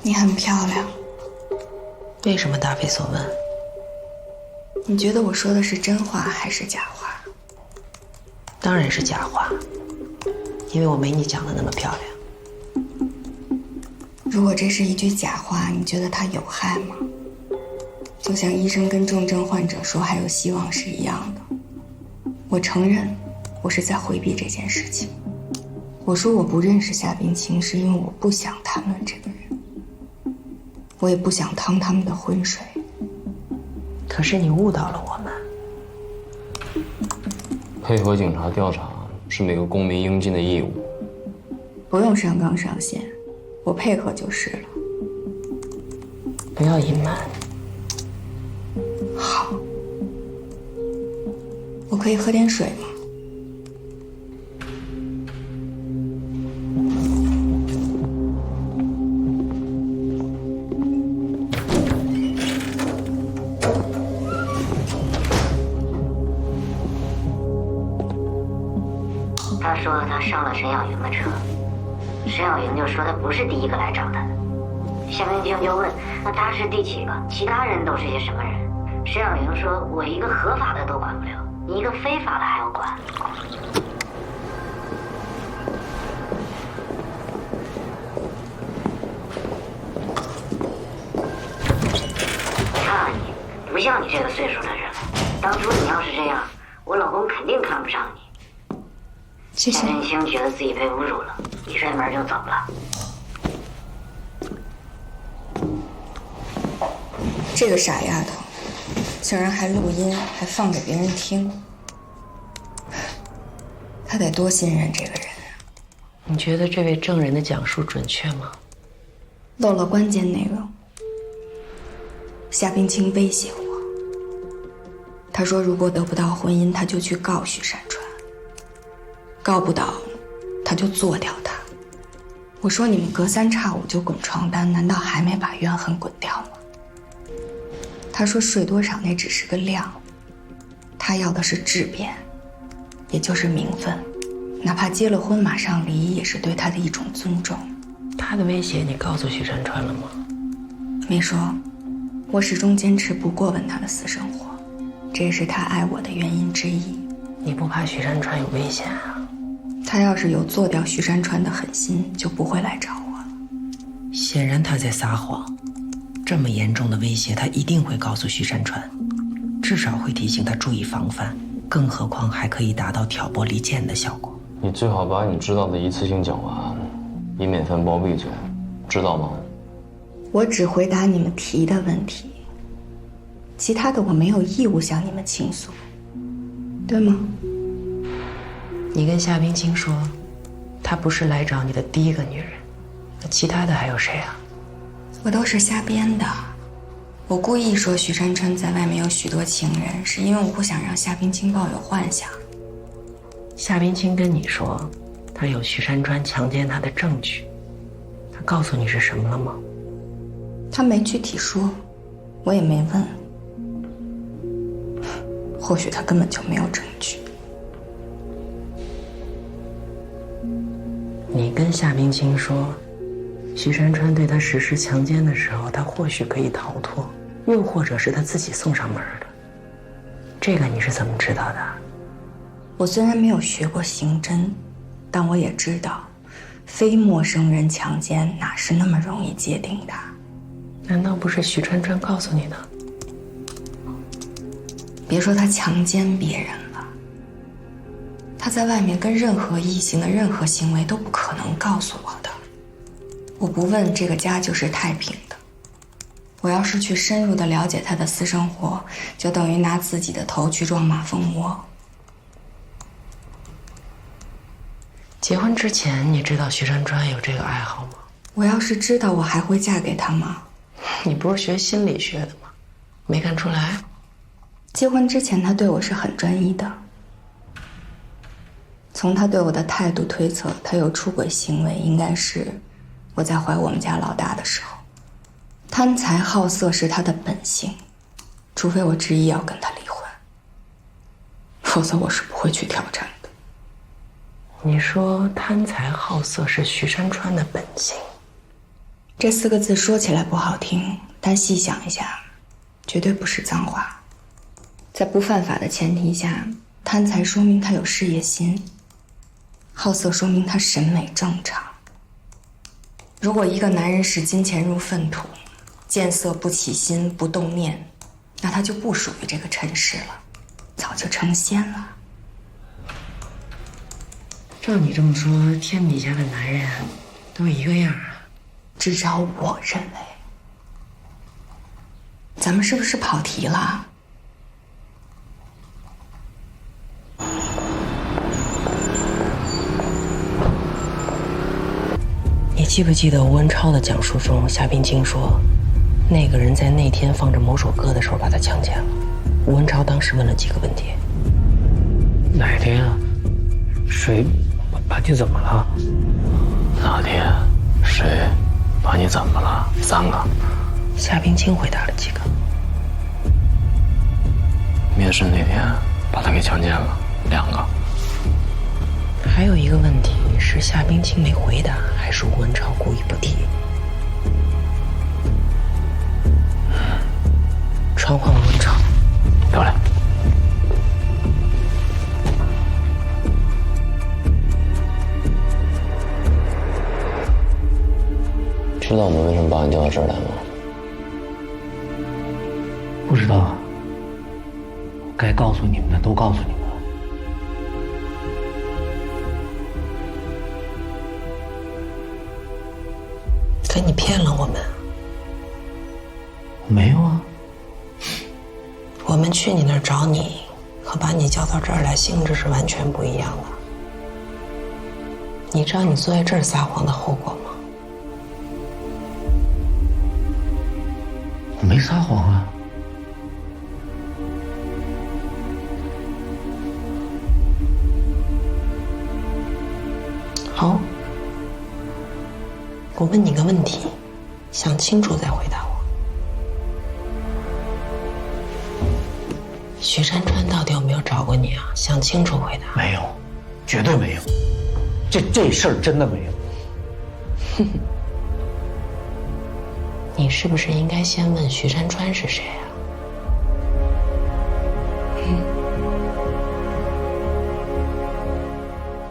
你很漂亮。为什么答非所问？你觉得我说的是真话还是假话？当然是假话，因为我没你讲的那么漂亮。如果这是一句假话，你觉得它有害吗？就像医生跟重症患者说还有希望是一样的。我承认，我是在回避这件事情。我说我不认识夏冰清，是因为我不想谈论这个人，我也不想趟他们的浑水。可是你误导了我们。配合警察调查是每个公民应尽的义务。不用上纲上线，我配合就是了。不要隐瞒。好，我可以喝点水吗？他说他上了沈小云的车，沈小云就说他不是第一个来找他的。夏冰清就问，那他是第几个？其他人都是些什么人？沈小云说，我一个合法的都管不了，你一个非法的还要管。看看你，不像你这个岁数的人了。当初你要是这样，我老公肯定看不上你。谢谢。夏冰清觉得自己被侮辱了，一摔门就走了。这个傻丫头，竟然还录音，还放给别人听。她得多信任这个人啊！你觉得这位证人的讲述准确吗？漏了关键内容。夏冰清威胁我，他说如果得不到婚姻，他就去告许山川。告不倒，他就做掉他。我说你们隔三差五就滚床单，难道还没把怨恨滚掉吗？他说睡多少那只是个量，他要的是质变，也就是名分，哪怕结了婚马上离，也是对他的一种尊重。他的威胁你告诉许山川了吗？没说，我始终坚持不过问他的私生活，这也是他爱我的原因之一。你不怕许山川有危险啊？他要是有做掉许山川的狠心，就不会来找我了。显然他在撒谎，这么严重的威胁，他一定会告诉许山川，至少会提醒他注意防范，更何况还可以达到挑拨离间的效果。你最好把你知道的一次性讲完，以免翻包闭嘴，知道吗？我只回答你们提的问题，其他的我没有义务向你们倾诉，对吗？你跟夏冰清说，她不是来找你的第一个女人，那其他的还有谁啊？我都是瞎编的。我故意说许山川在外面有许多情人，是因为我不想让夏冰清抱有幻想。夏冰清跟你说，他有许山川强奸她的证据，他告诉你是什么了吗？他没具体说，我也没问。或许他根本就没有证据。你跟夏冰清说，许山川对他实施强奸的时候，他或许可以逃脱，又或者是他自己送上门的。这个你是怎么知道的？我虽然没有学过刑侦，但我也知道，非陌生人强奸哪是那么容易界定的。难道不是许川川告诉你的？别说他强奸别人了，他在外面跟任何异性的任何行为都不可能告诉我的。我不问，这个家就是太平的。我要是去深入的了解他的私生活，就等于拿自己的头去撞马蜂窝。结婚之前你知道许山川有这个爱好吗？我要是知道，我还会嫁给他吗？你不是学心理学的吗？没看出来？结婚之前他对我是很专一的，从他对我的态度推测，他有出轨行为，应该是我在怀我们家老大的时候。贪财好色是他的本性，除非我执意要跟他离婚，否则我是不会去挑战的。你说贪财好色是许山川的本性？这4个字说起来不好听，但细想一下，绝对不是脏话。在不犯法的前提下，贪财说明他有事业心，好色说明他审美正常。如果一个男人视金钱如粪土，见色不起心不动念，那他就不属于这个尘世了，早就成仙了。照你这么说，天底下的男人都一个样啊？至少我认为。咱们是不是跑题了？你记不记得吴文超的讲述中，夏冰清说，那个人在那天放着某首歌的时候把他强奸了。吴文超当时问了几个问题。哪天啊？谁把你怎么了？哪天谁把你怎么了？3个。夏冰清回答了几个。面试那天把他给强奸了2个。还有一个问题是夏冰清没回答，还是吴文超故意不提？传唤吴文超。有来。知道我们为什么把你叫到这儿来吗？不知道，该告诉你们的都告诉你们了。可你骗了我们。我没有啊。我们去你那儿找你，和把你叫到这儿来性质是完全不一样的。你知道你坐在这儿撒谎的后果吗？我没撒谎啊。好，我问你个问题，想清楚再回答我。徐山川到底有没有找过你啊？想清楚回答。没有，绝对没有。这事儿真的没有。你是不是应该先问徐山川是谁啊？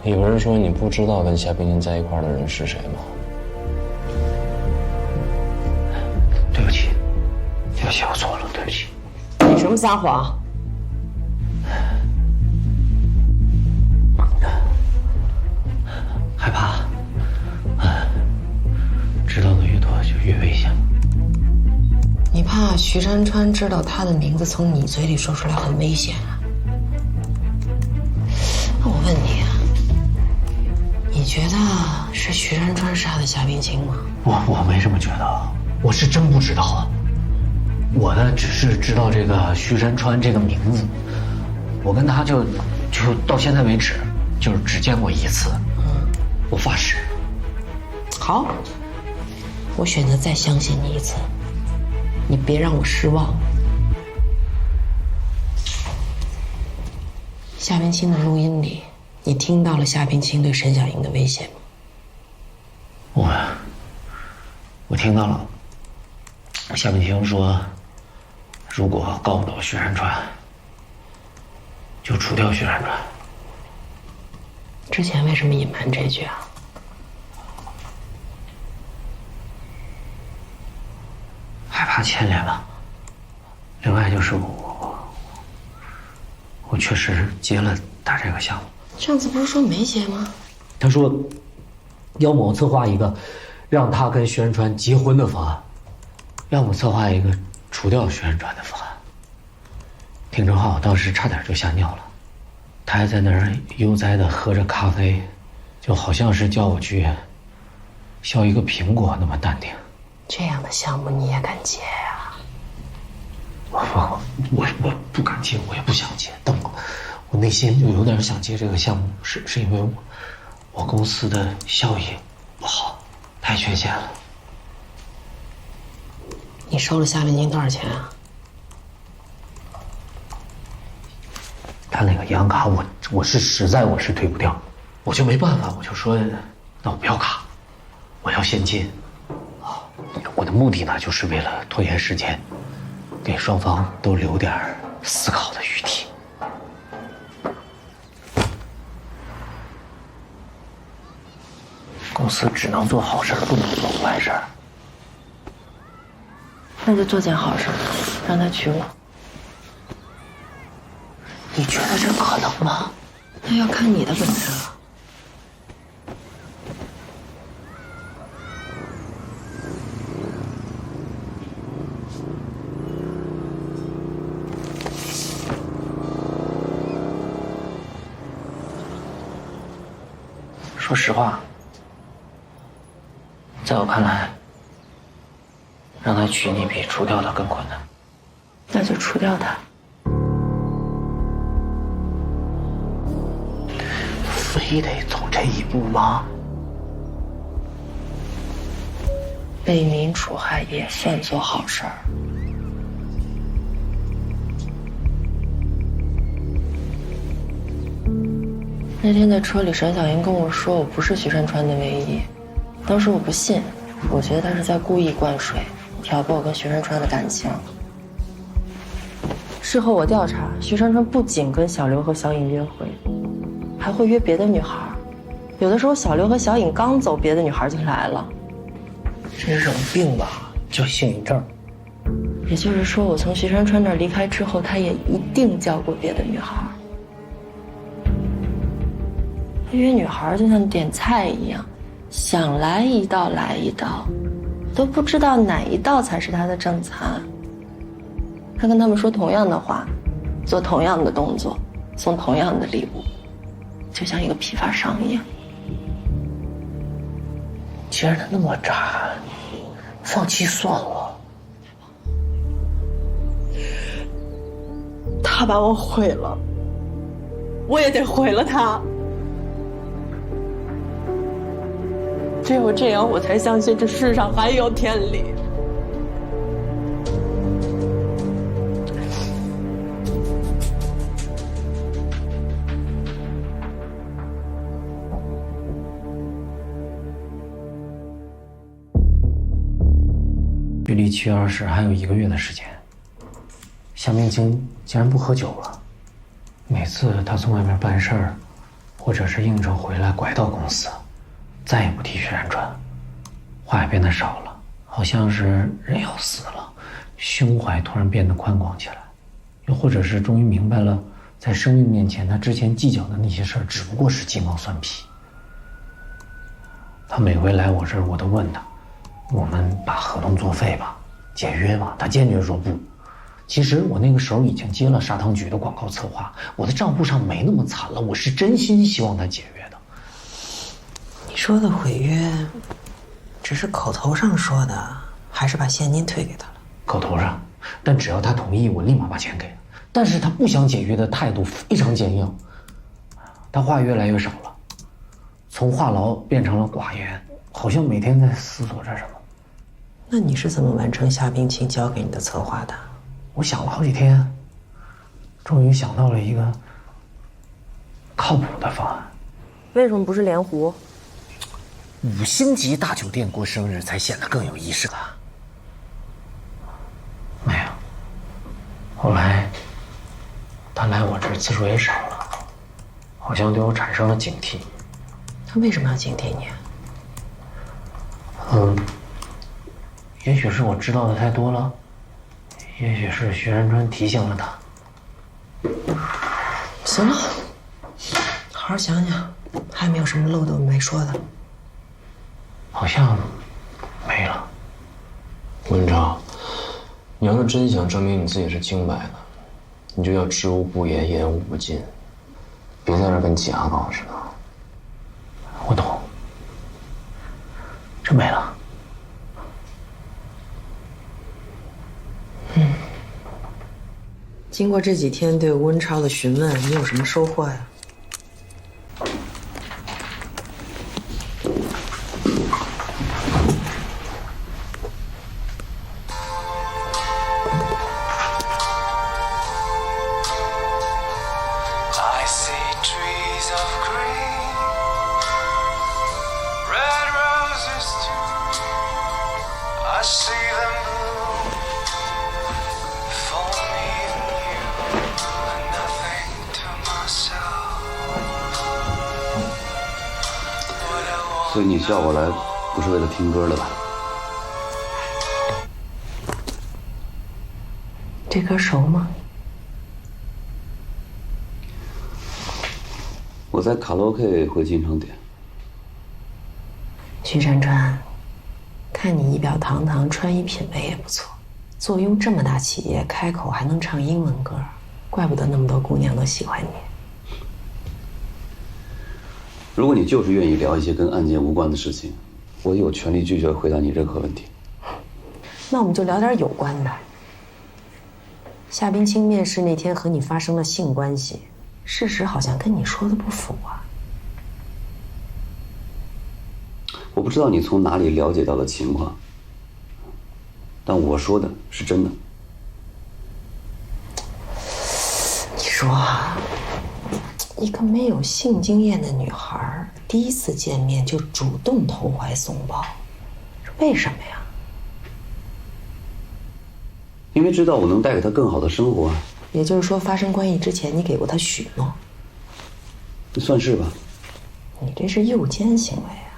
你不是说你不知道跟夏冰清在一块儿的人是谁吗？对不起，对不起，我错了，对不起。凭什么撒谎？害怕，知道的越多就越危险。你怕徐山川知道他的名字从你嘴里说出来很危险啊？那我问你啊，你觉得是徐山川杀的夏冰清吗？我没这么觉得，我是真不知道啊。我呢，只是知道这个徐山川这个名字，我跟他就到现在为止，就是只见过1次。我发誓。好，我选择再相信你一次，你别让我失望。夏冰清的录音里，你听到了夏冰清对沈小莹的威胁吗？我听到了。夏冰清说，如果告不到徐山川，就除掉徐山川。之前为什么隐瞒这句啊？害怕牵连吧。另外就是我确实接了他这个项目。上次不是说没接吗？他说，要么我策划一个让他跟徐山川结婚的方案，要么策划一个除掉徐山川的方案。丁正浩当时差点就吓尿了，他还在那儿悠哉地喝着咖啡，就好像是叫我去削一个苹果那么淡定。这样的项目你也敢接呀？我不敢接，我也不想接，但我内心就有点想接这个项目，是因为我公司的效益不好，太缺钱了。你收了夏冰清多少钱啊？他那个银行卡我是实在我是退不掉，我就没办法，我就说那我不要卡，我要现金。的目的呢，就是为了拖延时间，给双方都留点思考的余地。公司只能做好事，不能做坏事。那就做件好事，让他娶我。你觉得这可能吗？那要看你的本事了。说实话，在我看来，让他娶你比除掉他更困难。那就除掉他。非得走这一步吗？为民除害也算做好事儿。那天在车里，沈小英跟我说我不是徐山川的唯一，当时我不信，我觉得他是在故意灌水，挑拨我跟徐山川的感情。事后我调查，徐山川不仅跟小刘和小颖约会，还会约别的女孩。有的时候小刘和小颖刚走，别的女孩就来了。这是种病吧，叫性瘾症。也就是说，我从徐山川那儿离开之后，他也一定交过别的女孩。约女孩就像点菜一样，想来一道来一道，都不知道哪一道才是他的正餐。他跟他们说同样的话，做同样的动作，送同样的礼物，就像一个批发商一样。既然他那么渣，放弃算了。他把我毁了，我也得毁了他。只有这样，我才相信这世上还有天理。距离7月20还有1个月的时间，夏明清竟然不喝酒了。每次他从外面办事儿，或者是应酬回来拐到公司，再也不提徐山川，话也变得少了，好像是人要死了，胸怀突然变得宽广起来，又或者是终于明白了，在生命面前，他之前计较的那些事儿只不过是鸡毛蒜皮。他每回来我这儿，我都问他，我们把合同作废吧，解约吧，他坚决说不。其实我那个时候已经接了砂糖局的广告策划，我的账户上没那么惨了，我是真心希望他解约的。你说的毁约，只是口头上说的，还是把现金退给他了？口头上，但只要他同意，我立马把钱给他。但是他不想解约的态度非常坚硬，他话越来越少了，从话痨变成了寡言，好像每天在思索着什么。那你是怎么完成夏冰清交给你的策划的？我想了好几天，终于想到了一个靠谱的方案。为什么不是莲湖？5星级大酒店过生日才显得更有仪式感。没有，后来他来我这儿次数也少了，好像对我产生了警惕。他为什么要警惕你？也许是我知道的太多了，也许是徐山川提醒了他。行了，好好想想，还有没有什么漏洞没说的？好像没了。文超，你要是真想证明你自己是清白的，你就要知无不言，言无不尽，别在这跟假搞似的。我懂，真没了。经过这几天对温超的询问，你有什么收获呀？I see 所以你叫我来，不是为了听歌的吧？这歌熟吗？我在卡拉 OK 会经常点。徐山川，看你仪表堂堂，穿衣品味也不错，坐拥这么大企业，开口还能唱英文歌，怪不得那么多姑娘都喜欢你。如果你就是愿意聊一些跟案件无关的事情，我有权利拒绝回答你任何问题。那我们就聊点有关的。夏冰清面试那天和你发生了性关系，事实好像跟你说的不符啊。我不知道你从哪里了解到的情况，但我说的是真的。你说啊，一个没有性经验的女孩，第一次见面就主动投怀送抱，这为什么呀？因为知道我能带给她更好的生活。也就是说，发生关系之前，你给过她许诺？算是吧。你这是诱奸行为啊！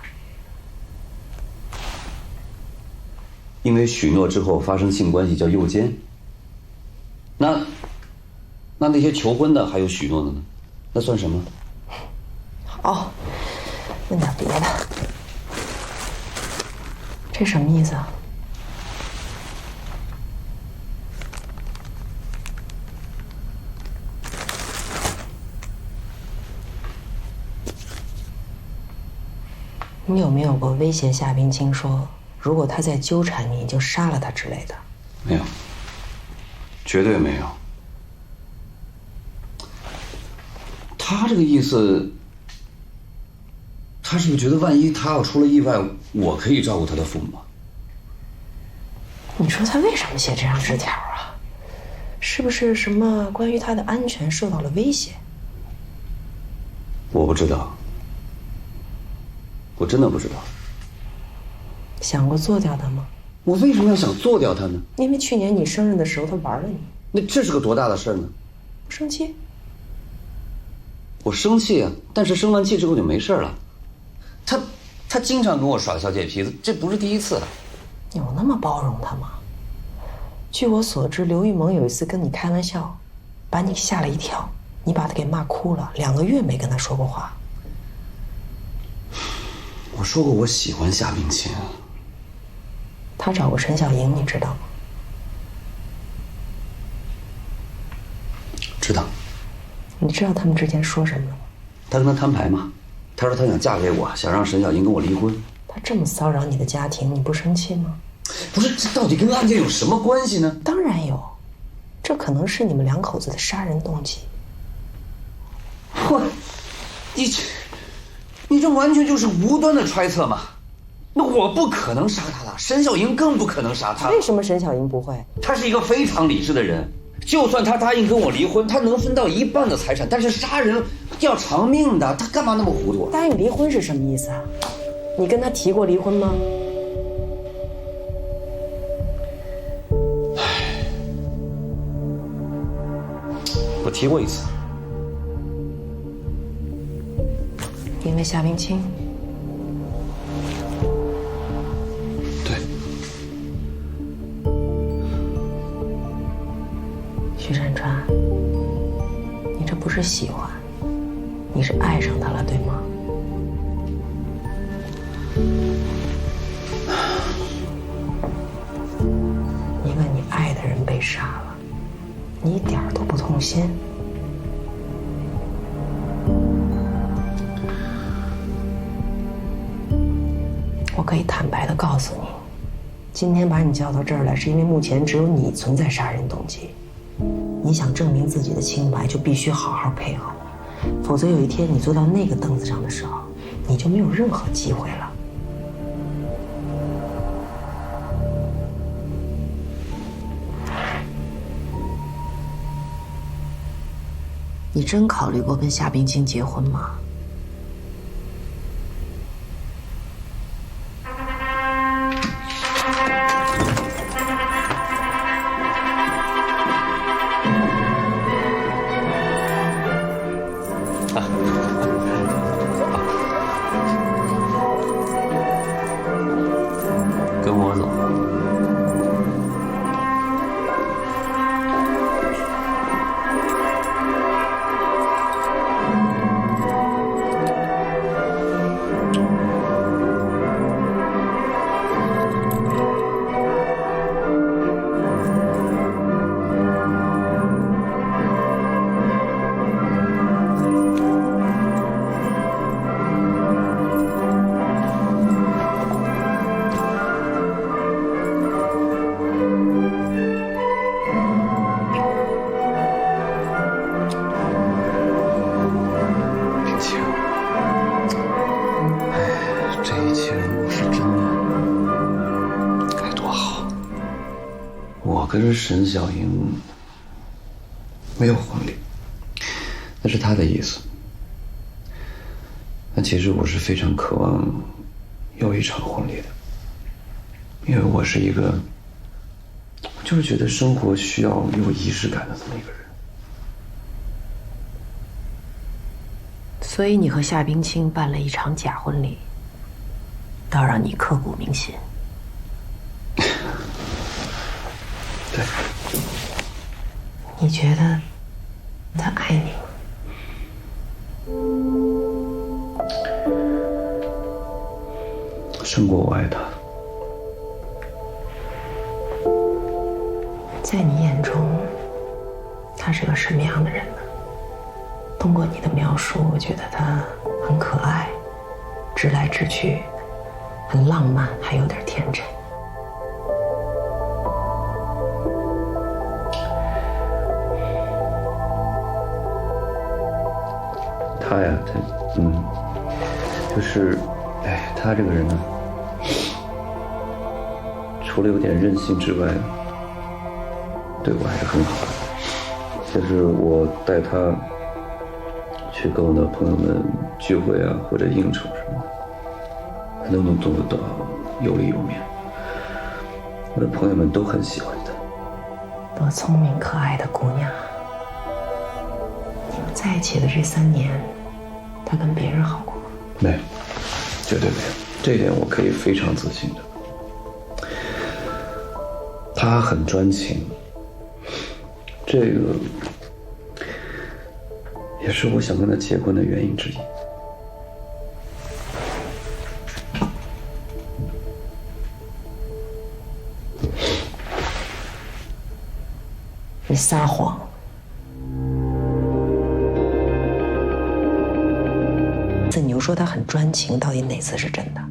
因为许诺之后发生性关系叫诱奸。那些求婚的还有许诺的呢？那算什么？好，问点别的。这什么意思啊？你有没有过威胁夏冰清说，如果他再纠缠你，你就杀了他之类的？没有，绝对没有。他这个意思，他是不是觉得万一他要出了意外，我可以照顾他的父母？你说他为什么写这张纸条啊？是不是什么关于他的安全受到了威胁？我不知道，我真的不知道。想过做掉他吗？我为什么要想做掉他呢？因为去年你生日的时候他玩了你。那这是个多大的事呢？不生气？我生气啊，但是生完气之后就没事了。他经常跟我耍小贱皮子，这不是第一次了。有那么包容他吗？据我所知，刘玉萌有一次跟你开玩笑，把你吓了一跳，你把他给骂哭了，2个月没跟他说过话。我说过我喜欢夏冰清。他找过陈小莹，你知道吗？知道。你知道他们之间说什么了吗？他跟他摊牌嘛，他说他想嫁给我，想让沈小英跟我离婚。他这么骚扰你的家庭，你不生气吗？不是，这到底跟案件有什么关系呢？当然有，这可能是你们2口子的杀人动机。你这完全就是无端的揣测嘛。那我不可能杀他了，沈小英更不可能杀他。为什么沈小英不会？他是一个非常理智的人，就算他答应跟我离婚，他能分到1半的财产，但是杀人要偿命的，他干嘛那么糊涂？答应离婚是什么意思啊？你跟他提过离婚吗？我提过一次。因为夏冰清。对。徐山川，你这不是喜欢，你是爱上他了，对吗？一个你爱的人被杀了，你一点都不痛心。我可以坦白地告诉你，今天把你叫到这儿来，是因为目前只有你存在杀人动机。你想证明自己的清白，就必须好好配合我，否则有一天你坐到那个凳子上的时候，你就没有任何机会了。你真考虑过跟夏冰清结婚吗？是真的，该多好！我跟沈小莹没有婚礼，那是她的意思。但其实我是非常渴望有一场婚礼的，因为我是一个，就是觉得生活需要有仪式感的这么一个人。所以你和夏冰清办了一场假婚礼，倒让你刻骨铭心。对。你觉得他爱你吗？胜过我爱他。在你眼中，他是个什么样的人呢？通过你的描述，我觉得他很可爱，直来直去，很浪漫，还有点天真。他呀，就是，他这个人呢，除了有点任性之外，对我还是很好的。就是我带他去跟我的朋友们聚会啊，或者应酬什么的，他都能做得到有里有面。我的朋友们都很喜欢他。多聪明可爱的姑娘！你们在一起的这3年，他跟别人好过吗？没有，绝对没有，这一点我可以非常自信的。他很专情，这个也是我想跟他结婚的原因之一。你撒谎。你又说他很专情，到底哪次是真的？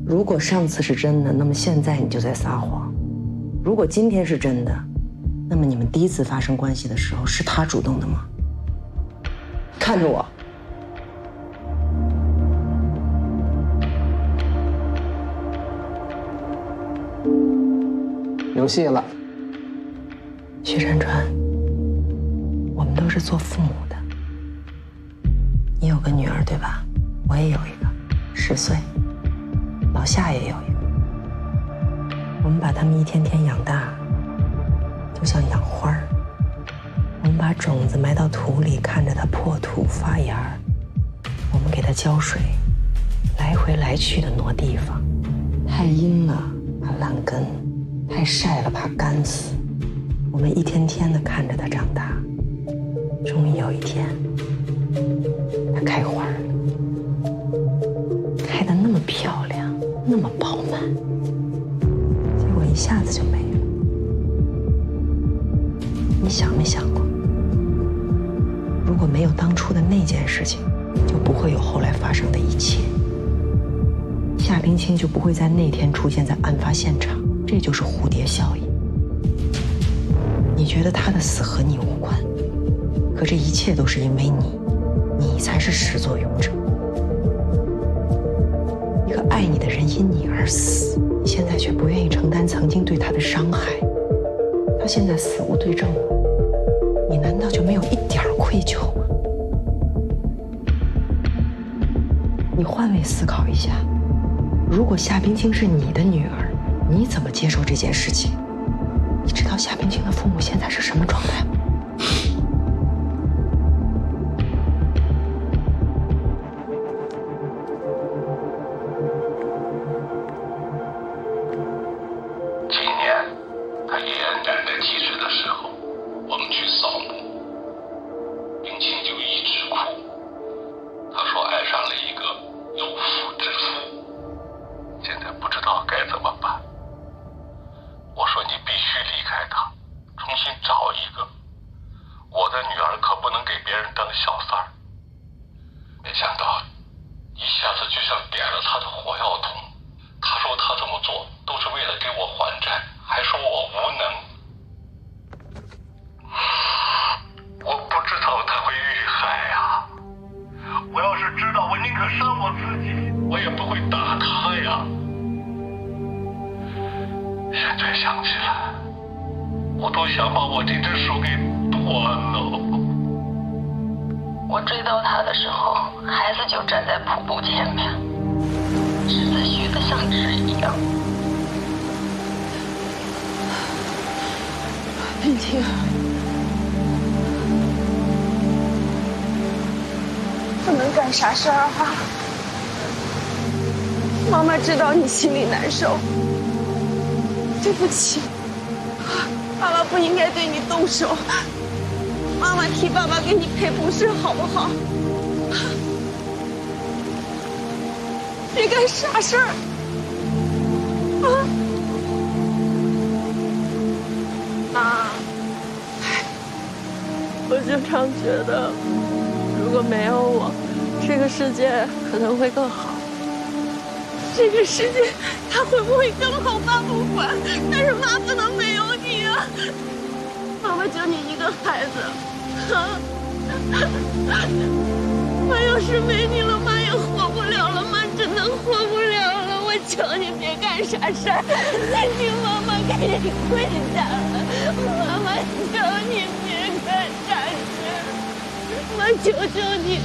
如果上次是真的，那么现在你就在撒谎；如果今天是真的，那么你们第一次发生关系的时候是他主动的吗？看着我。有戏了。徐山川，我们都是做父母的。你有个女儿对吧？我也有一个，10岁。老夏也有一个。我们把他们一天天养大，就像养花儿。我们把种子埋到土里，看着它破土发芽儿。我们给它浇水，来回来去的挪地方。太阴了，怕烂根；太晒了，怕干死。我们一天天的看着它长大。终于有一天，它开花了，开得那么漂亮，那么饱满，结果一下子就没了。你想没想过，如果没有当初的那件事情，就不会有后来发生的一切。夏冰清就不会在那天出现在案发现场，这就是蝴蝶效应。你觉得他的死和你无关，可这一切都是因为你才是始作俑者。一个爱你的人因你而死，你现在却不愿意承担曾经对他的伤害。他现在死无对证，你难道就没有一点愧疚吗？你换位思考一下，如果夏冰清是你的女儿，你怎么接受这件事情？你知道夏冰清的父母现在是什么状态吗？今年他爷爷奶奶去世的时候，我们去扫墓，冰清就一直哭。他说爱上了一个有妇之夫，现在不知道该怎么办。我说你必须离开他，重新找一个。我的女儿可不能给别人当小三儿。没想到，一下子就像点了他的火药桶。他说他这么做都是为了给我还债，还说我无能。我不知道他会遇害呀！我要是知道，我宁可杀我自己。我也不会打他呀。现在想起来，我都想把我这只手给断了。我追到他的时候，孩子就站在瀑布前面，柿子虚得像纸一样。冰清，不能干傻事儿啊！妈妈知道你心里难受，对不起，爸爸不应该对你动手。妈妈替爸爸给你赔不是，好不好？别干傻事儿啊！妈，我经常觉得，如果没有我，这个世界可能会更好。这个世界它会不会更好，妈不管，但是妈不能没有你啊！妈妈就你一个孩子，啊！妈要是没你了，妈也活不了了，妈真的活不了了。我求你别干傻事儿，再听妈妈给你跪下了，妈妈求你别干傻事儿，妈求求你。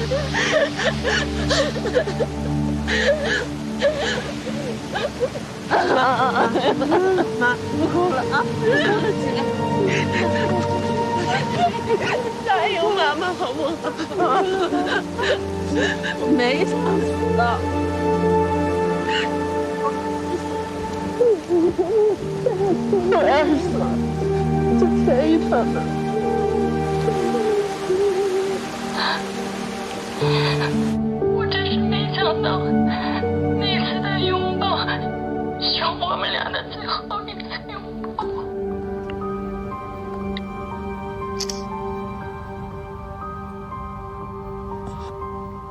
妈，不哭了啊！起来，答应妈妈好不好？没想死的。我要是死了，就便宜他们。我真是没想到，那次的拥抱是我们俩的最后一次拥抱。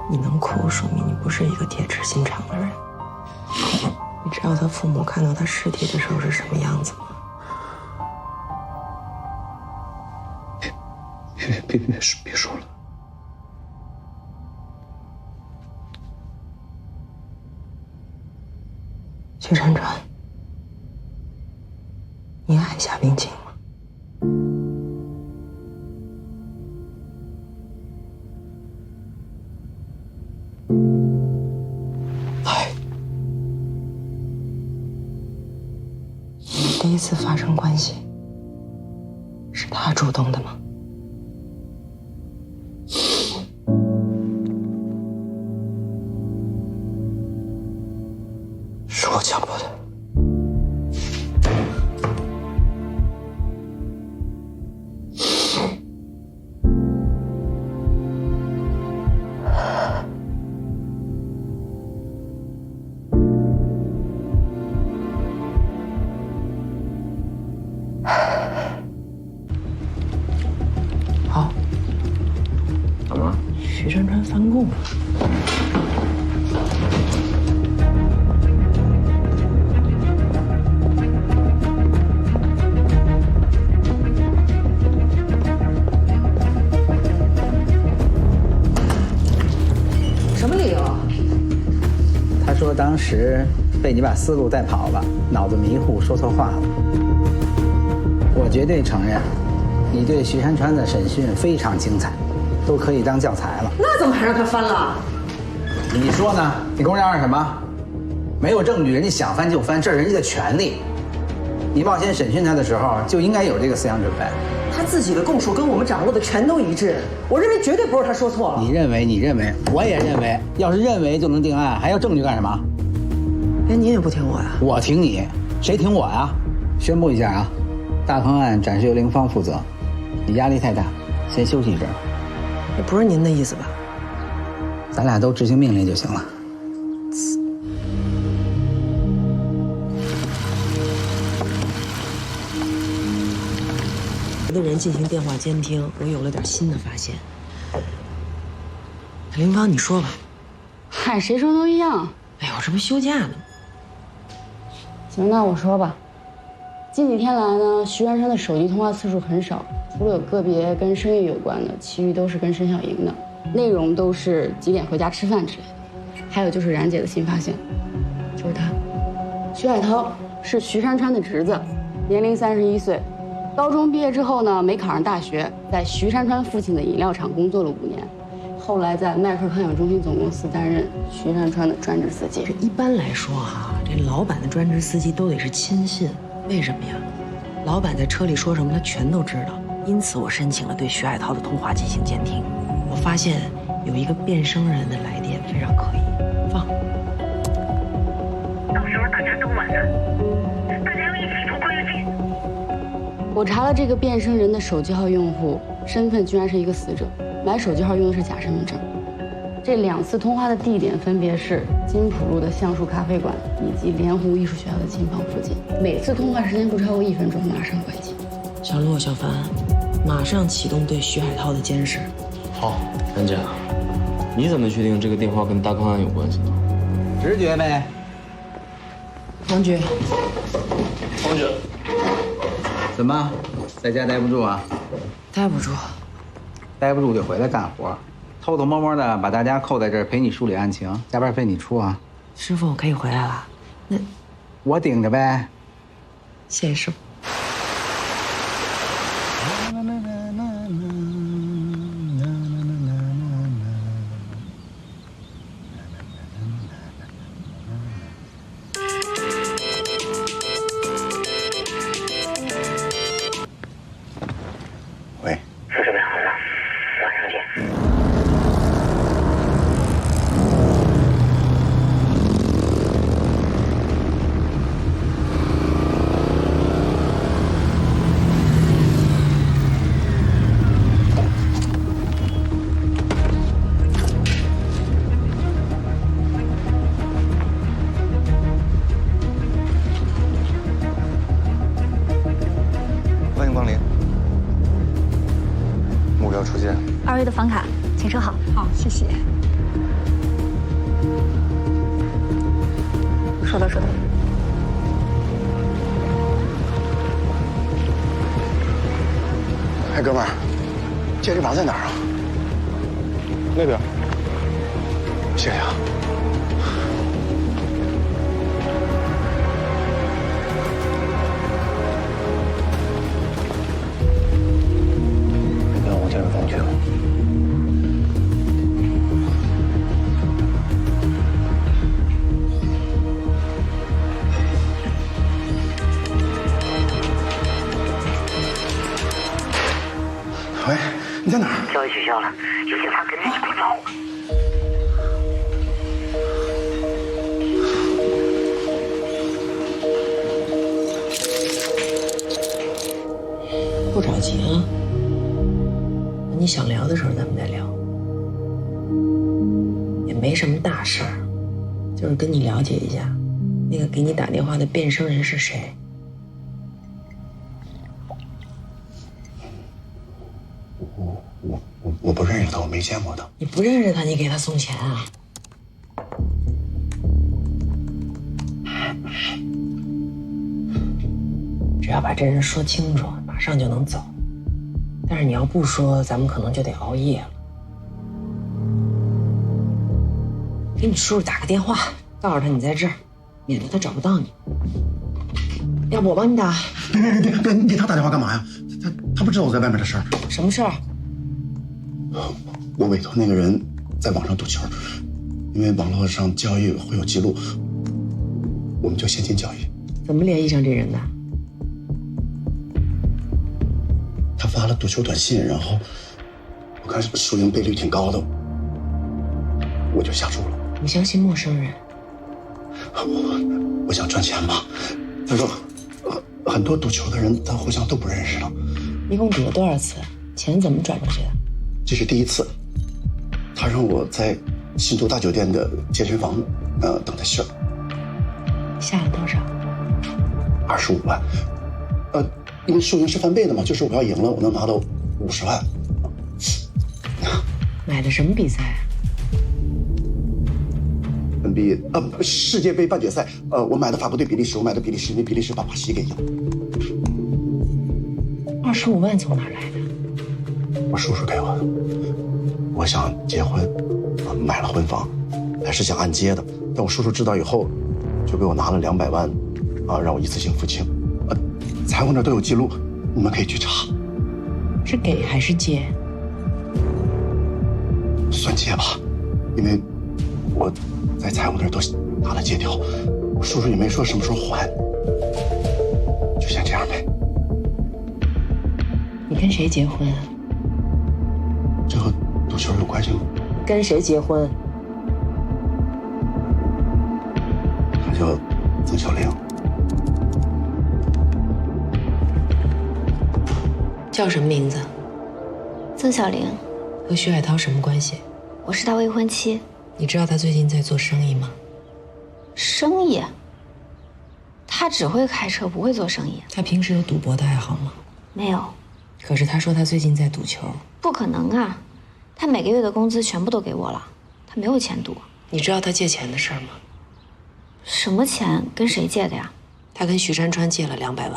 你能哭，说明你不是一个铁齿心肠的人。你知道他父母看到他尸体的时候是什么样子吗？别说了。薛山川，你爱夏冰清吗？爱。第一次发生关系，是他主动的吗？是我强迫的。好，怎么了？徐山川翻供了。什么理由？他说当时被你把思路带跑了，脑子迷糊，说错话了。我绝对承认，你对徐山川的审讯非常精彩，都可以当教材了。那怎么还让他翻了？你说呢？你跟我嚷嚷什么？没有证据，人家想翻就翻，这是人家的权利。你冒险审讯他的时候，就应该有这个思想准备。他自己的供述跟我们掌握的全都一致，我认为绝对不是他说错了。你认为，我也认为。要是认为就能定案，还要证据干什么？连你也不听我呀？我挺你，谁挺我呀？宣布一下啊，大坑案暂时由凌芳负责。你压力太大，先休息一阵。也不是您的意思吧？咱俩都执行命令就行了。的人进行电话监听，我有了点新的发现。林芳，你说吧。嗨，谁说都一样。哎呦，这不休假呢吗？行，那我说吧。近几天来呢，徐珊珊的手机通话次数很少，除了有个别跟声乐有关的，其余都是跟沈小莹的，内容都是几点回家吃饭之类的。还有就是冉姐的新发现，就是他，徐海涛是徐山川的侄子，年龄31岁，高中毕业之后呢，没考上大学，在徐山川父亲的饮料厂工作了5年，后来在迈克康养中心总公司担任徐山川的专职司机。这一般来说哈，这老板的专职司机都得是亲信，为什么呀？老板在车里说什么，他全都知道。因此，我申请了对徐海涛的通话进行监听。我发现有一个变声人的来电非常可疑，放。到时候大家都晚了，大家要一起出关越境。我查了这个变声人的手机号用户身份，居然是一个死者，买手机号用的是假身份证。这2次通话的地点分别是金浦路的橡树咖啡馆以及莲湖艺术学校的琴房附近，每次通话时间不超过1分钟，马上关机。小陆、小凡，马上启动对徐海涛的监视。好，冉姐，你怎么确定这个电话跟大康案有关系呢？直觉呗。王局，王局，怎么在家待不住啊？待不住，待不住就回来干活，偷偷摸摸的把大家扣在这儿陪你梳理案情，加班费你出啊。师傅，我可以回来了。那我顶着呗。谢谢师傅。喂，是准备好了，晚上见。欢迎光临，目标出现。2位的房卡，请收好。好，谢谢。收到，收到。哎，哥们儿，健身房在哪儿啊？那边。谢谢啊。跟我健身房去了。喂，你在哪儿？交易取消了，有警察跟着你快走。不着急啊，你想聊的时候咱们再聊，也没什么大事儿，就是跟你了解一下，那个给你打电话的变声人是谁。我不认识他，我没见过他。你不认识他，你给他送钱啊？只要把这人说清楚，马上就能走。但是你要不说，咱们可能就得熬夜了。给你叔叔打个电话，告诉他你在这儿，免得他找不到你。要不我帮你打？别，你给他打电话干嘛呀？他不知道我在外面的事儿。什么事儿？我委托那个人在网上赌球，因为网络上交易会有记录，我们就现金交易。怎么联系上这人的？他发了赌球短信，然后我看输赢倍率挺高的，我就下注了。你相信陌生人？我想赚钱嘛。他说，很多赌球的人他互相都不认识了。一共赌了多少次？钱怎么转过去的？这是第一次。他让我在新都大酒店的健身房，等他信儿。下了多少？25万。因为输赢是翻倍的嘛，就是我要赢了，我能拿到50万。买的什么比赛啊？世界杯半决赛。我买的法国对比利时，我买的比利时，那比利时把巴西给赢。 25万从哪来的？我叔叔给我的。我想结婚，买了婚房，来是想按揭的，但我叔叔知道以后，就给我拿了200万，让我一次性付清。财务那都有记录，你们可以去查。是给还是借？算借吧，因为我在财务那儿都打了借条，我叔叔也没说什么时候还，就先这样呗。你跟谁结婚啊？这和赌球有关系吗？跟谁结婚？他叫曾小玲。叫什么名字？曾小玲。和徐海涛什么关系？我是他未婚妻。你知道他最近在做生意吗？生意？他只会开车，不会做生意。他平时有赌博的爱好吗？没有。可是他说他最近在赌球。不可能啊，他每个月的工资全部都给我了，他没有钱赌。你知道他借钱的事儿吗？什么钱？跟谁借的呀？他跟徐山川借了200万。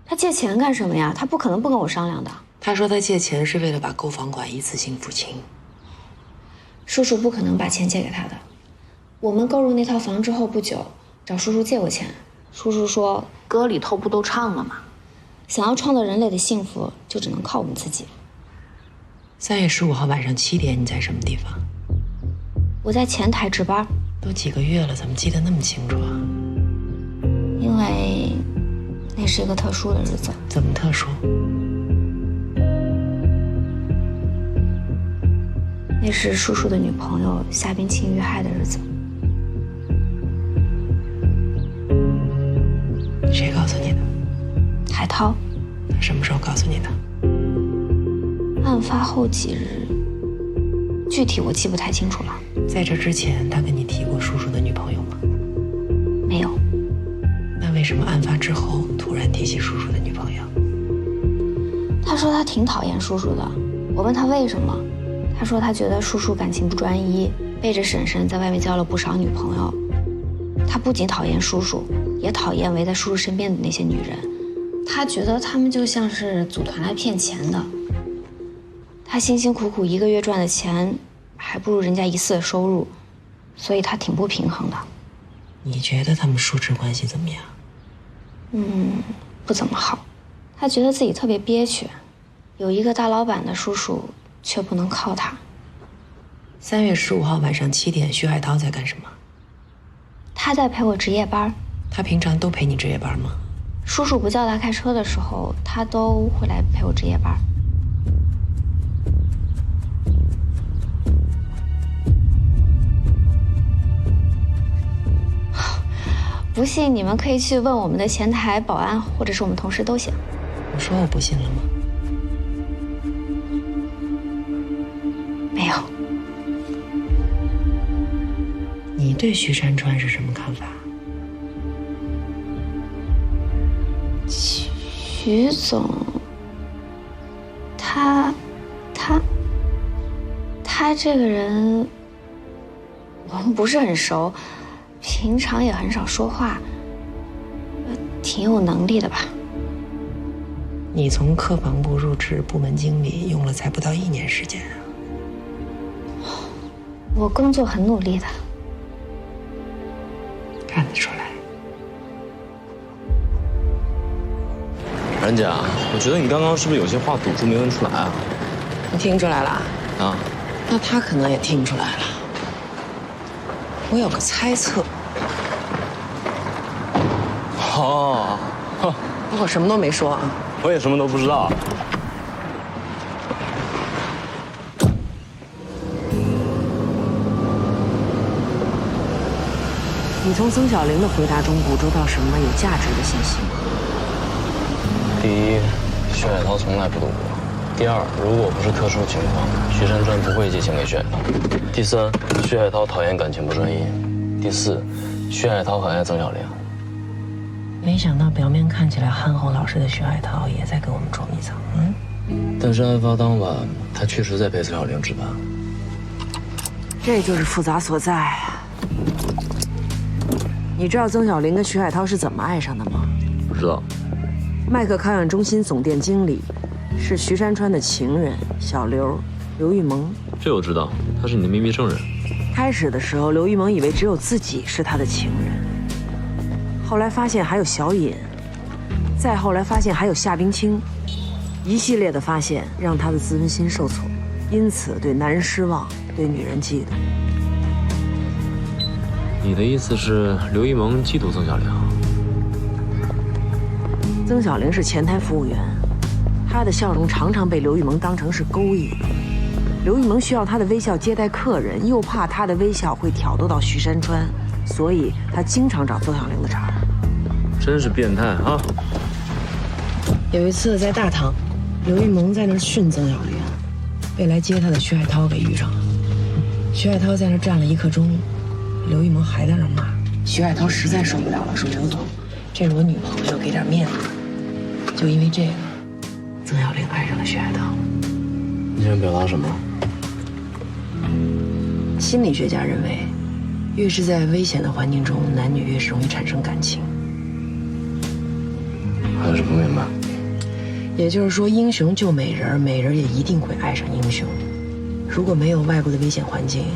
他借钱干什么呀？他不可能不跟我商量的。他说他借钱是为了把购房款一次性付清。叔叔不可能把钱借给他的。我们购入那套房之后不久，找叔叔借过钱。叔叔说歌里头不都唱了吗？想要创造人类的幸福，就只能靠我们自己。3月15号晚上7点，你在什么地方？我在前台值班。都几个月了，怎么记得那么清楚啊？因为那是一个特殊的日子。怎么特殊？那是叔叔的女朋友夏冰清遇害的日子。谁告诉你的？海涛。他什么时候告诉你的？案发后几日，具体我记不太清楚了。在这之前，他跟你提过叔叔的女朋友吗？没有。那为什么案发之后突然提起叔叔的女朋友？他说他挺讨厌叔叔的。我问他为什么，他说他觉得叔叔感情不专一，背着婶婶在外面交了不少女朋友。他不仅讨厌叔叔，也讨厌围在叔叔身边的那些女人。他觉得他们就像是组团来骗钱的。他辛辛苦苦1个月赚的钱，还不如人家1次的收入，所以他挺不平衡的。你觉得他们叔侄关系怎么样？不怎么好。他觉得自己特别憋屈，有一个大老板的叔叔，却不能靠他。3月15号晚上7点，徐海涛在干什么？他在陪我值夜班。他平常都陪你值夜班吗？叔叔不叫他开车的时候，他都会来陪我值夜班。不信你们可以去问我们的前台保安，或者是我们同事都行。我说我不信了吗？没有。你对徐山川是什么看法？徐总，他这个人，我们不是很熟，平常也很少说话，挺有能力的吧？你从客房部入职部门经理，用了才不到1年时间啊。我工作很努力的，看得出来。冉姐，我觉得你刚刚是不是有些话堵住没问出来啊？你听出来了？啊？那他可能也听出来了。我有个猜测。哦，我什么都没说啊。我也什么都不知道。你从曾小玲的回答中捕捉到什么有价值的信息吗？第一，徐海涛从来不赌博；第二，如果不是特殊情况，徐山川不会借钱给徐海涛；第三，徐海涛讨厌感情不专一；第四，徐海涛很爱曾小玲。没想到表面看起来憨厚老实的徐海涛也在给我们捉迷藏。但是案发当晚，他确实在陪曾小玲值班。这就是复杂所在。你知道曾小玲跟徐海涛是怎么爱上的吗？不知道。麦克康养中心总店经理是徐山川的情人小刘玉萌。这我知道，他是你的秘密证人。开始的时候，刘一萌以为只有自己是他的情人，后来发现还有小尹，再后来发现还有夏冰清，一系列的发现让他的自尊心受挫，因此对男人失望，对女人嫉妒。你的意思是刘一萌嫉妒曾小玲？曾小玲是前台服务员，她的笑容常常被刘一萌当成是勾引。刘一萌需要她的微笑接待客人，又怕她的微笑会挑逗到徐山川，所以她经常找曾小玲的茬。真是变态啊！有一次在大堂，刘一萌在那儿训曾小玲，被来接她的徐海涛给遇上了。徐海涛在那儿站了1刻钟，刘一萌还在那儿骂。徐海涛实在受不了了，说：“刘总，这是我女朋友，给点面子。”就因为这个，曾小玲爱上了徐海涛。你想表达什么？心理学家认为，越是在危险的环境中，男女越是容易产生感情。还是不明白。也就是说，英雄救美人，美人也一定会爱上英雄。如果没有外部的危险环境，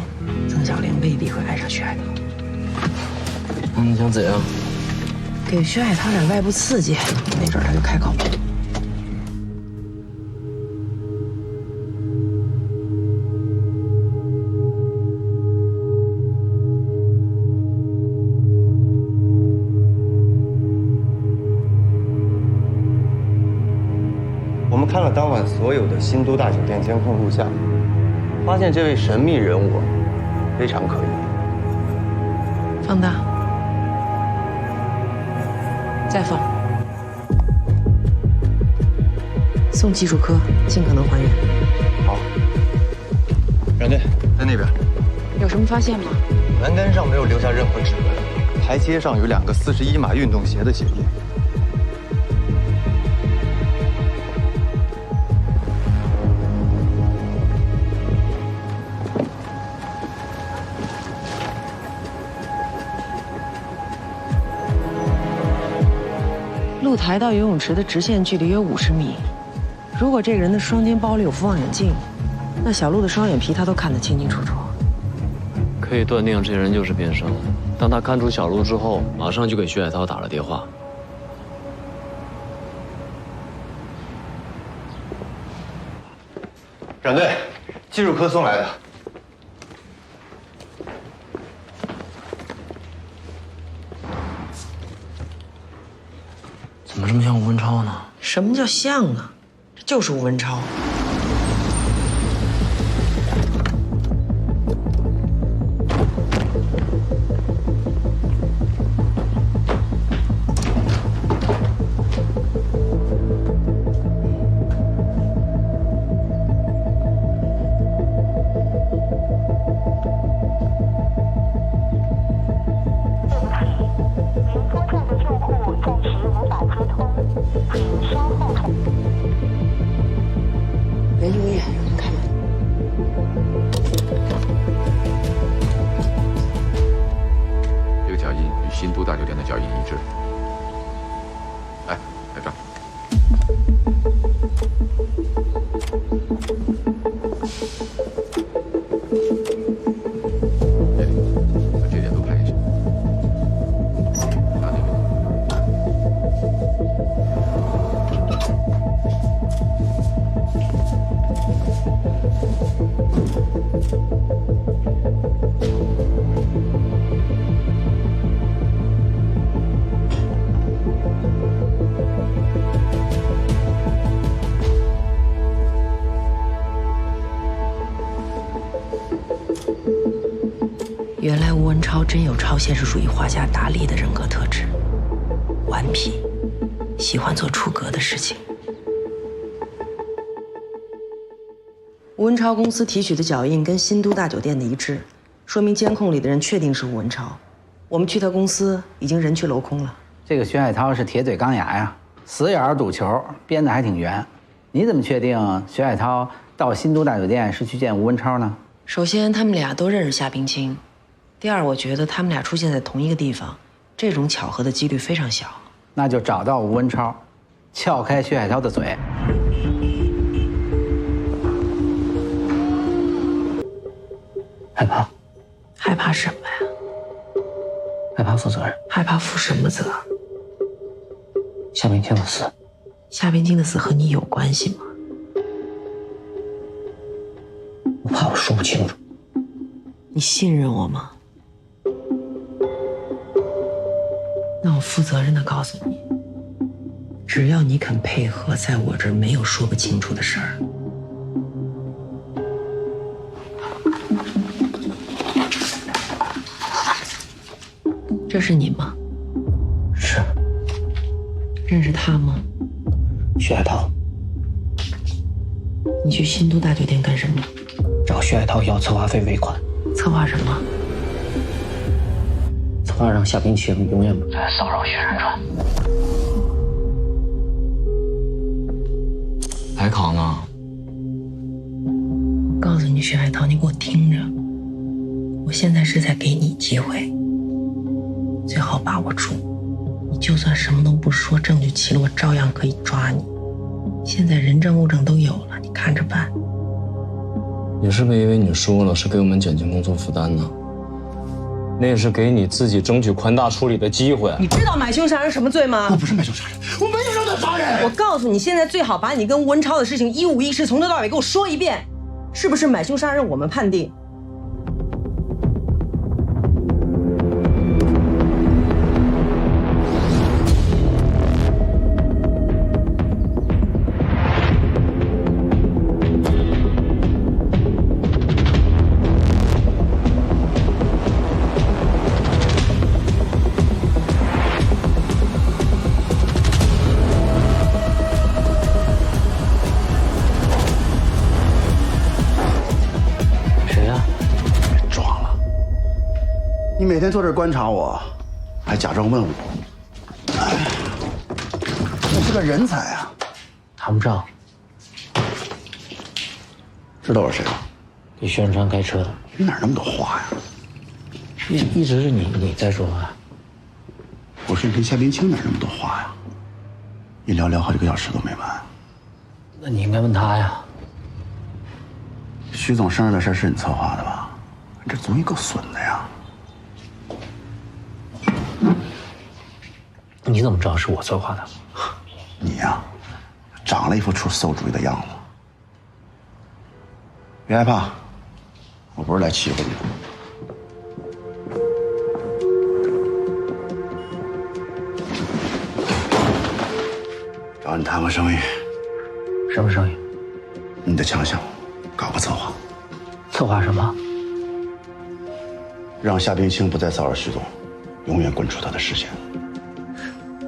曾小玲未必会爱上徐海涛。那你想怎样？给徐海涛点外部刺激，没准他就开口了。我们看了当晚所有的新都大酒店监控录像，发现这位神秘人物非常可疑。放大。再放，送技术科，尽可能还原。好，冉队在那边。有什么发现吗？栏杆上没有留下任何指纹，台阶上有2个41码运动鞋的鞋印。露台到游泳池的直线距离约50米。如果这个人的双肩包里有副望远镜，那小鹿的双眼皮他都看得清清楚楚。可以断定这人就是边生。当他看出小鹿之后，马上就给徐海涛打了电话。冉队，技术科送来的。怎么这么像吴文超呢？什么叫像啊？这就是吴文超。人有眼，让人看。这个脚印与新都大酒店的脚印一致。来，来这儿。把这点都拍一下。拿那个。原来吴文超真有超现实主义画家达利的人格特质，顽皮，喜欢做出格的事情。吴文超公司提取的脚印跟新都大酒店的一致，说明监控里的人确定是吴文超。我们去他公司已经人去楼空了。这个徐海涛是铁嘴钢牙呀，死眼赌球，编得还挺圆。你怎么确定徐海涛到新都大酒店是去见吴文超呢？首先，他们俩都认识夏冰清。第二，我觉得他们俩出现在同一个地方，这种巧合的几率非常小。那就找到吴文超，撬开徐海涛的嘴。海涛，害怕什么呀？害怕负责任。害怕负什么责？夏冰清的死。夏冰清的死和你有关系吗？我怕我说不清楚。你信任我吗？那我负责任的告诉你，只要你肯配合，在我这儿没有说不清楚的事儿。这是你吗？是。认识他吗？徐海涛。你去新都大酒店干什么？找徐海涛要策划费尾款。策划什么？策划让夏冰清永远不再骚扰徐山川。还考呢？我告诉你，徐海涛，你给我听着，我现在是在给你机会，最好把握住。你就算什么都不说，证据齐了，我照样可以抓你。现在人证物证都有了，你看着办。你是不是以为你说了是给我们减轻工作负担呢？那也是给你自己争取宽大处理的机会。你知道买凶杀人什么罪吗？我不是买凶杀人，我没有让他杀人。我告诉你，现在最好把你跟吴文超的事情一五一十从头到尾给我说一遍，是不是买凶杀人我们判定。你每天坐这儿观察我，还假装问我，哎，我是个人才啊！谈不上。知道我是谁吗？给宣传开车的。你哪那么多话呀？一直是你在说话。我说你跟夏冰清哪那么多话呀？一聊好几个小时都没完。那你应该问他呀。徐总生日的事是你策划的吧？你这综艺够损的呀！你怎么知道是我策划的？你呀，长了一副出馊主意的样子。别害怕，我不是来欺负你的。找你谈个生意。什么生意？你的强项，搞个策划。策划什么？让夏冰清不再骚扰徐总，永远滚出他的视线。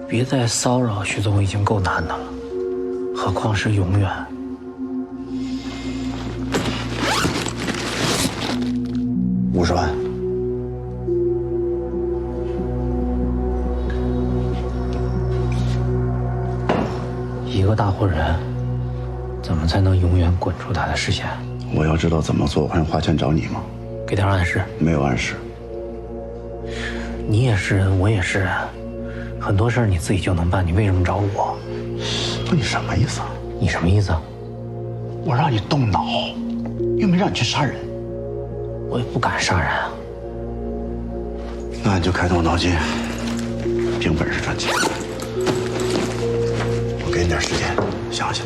别再骚扰徐总已经够难的了，何况是永远。50万。一个大活人，怎么才能永远滚出他的视线？我要知道怎么做，我还用花钱找你吗？给点暗示。没有暗示。你也是人，我也是人，很多事儿你自己就能办，你为什么找我？你什么意思啊？你什么意思啊？我让你动脑，又没让你去杀人。我也不敢杀人啊。那你就开动脑筋，凭本事赚钱。我给你点时间想想。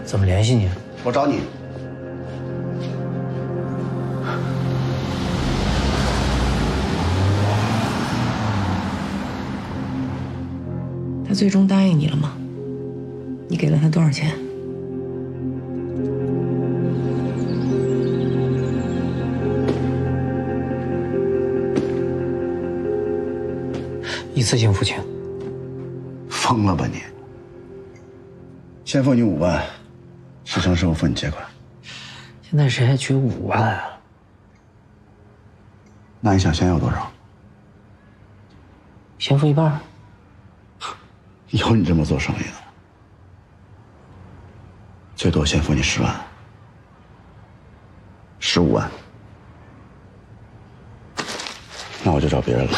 怎么联系你？我找你。他最终答应你了吗？你给了他多少钱？一次性付清。疯了吧你！先付你5万，事成之后付你结款。现在谁还缺5万啊？那你想先要多少？先付一半。有你这么做生意的？最多先付你10万，15万。那我就找别人了。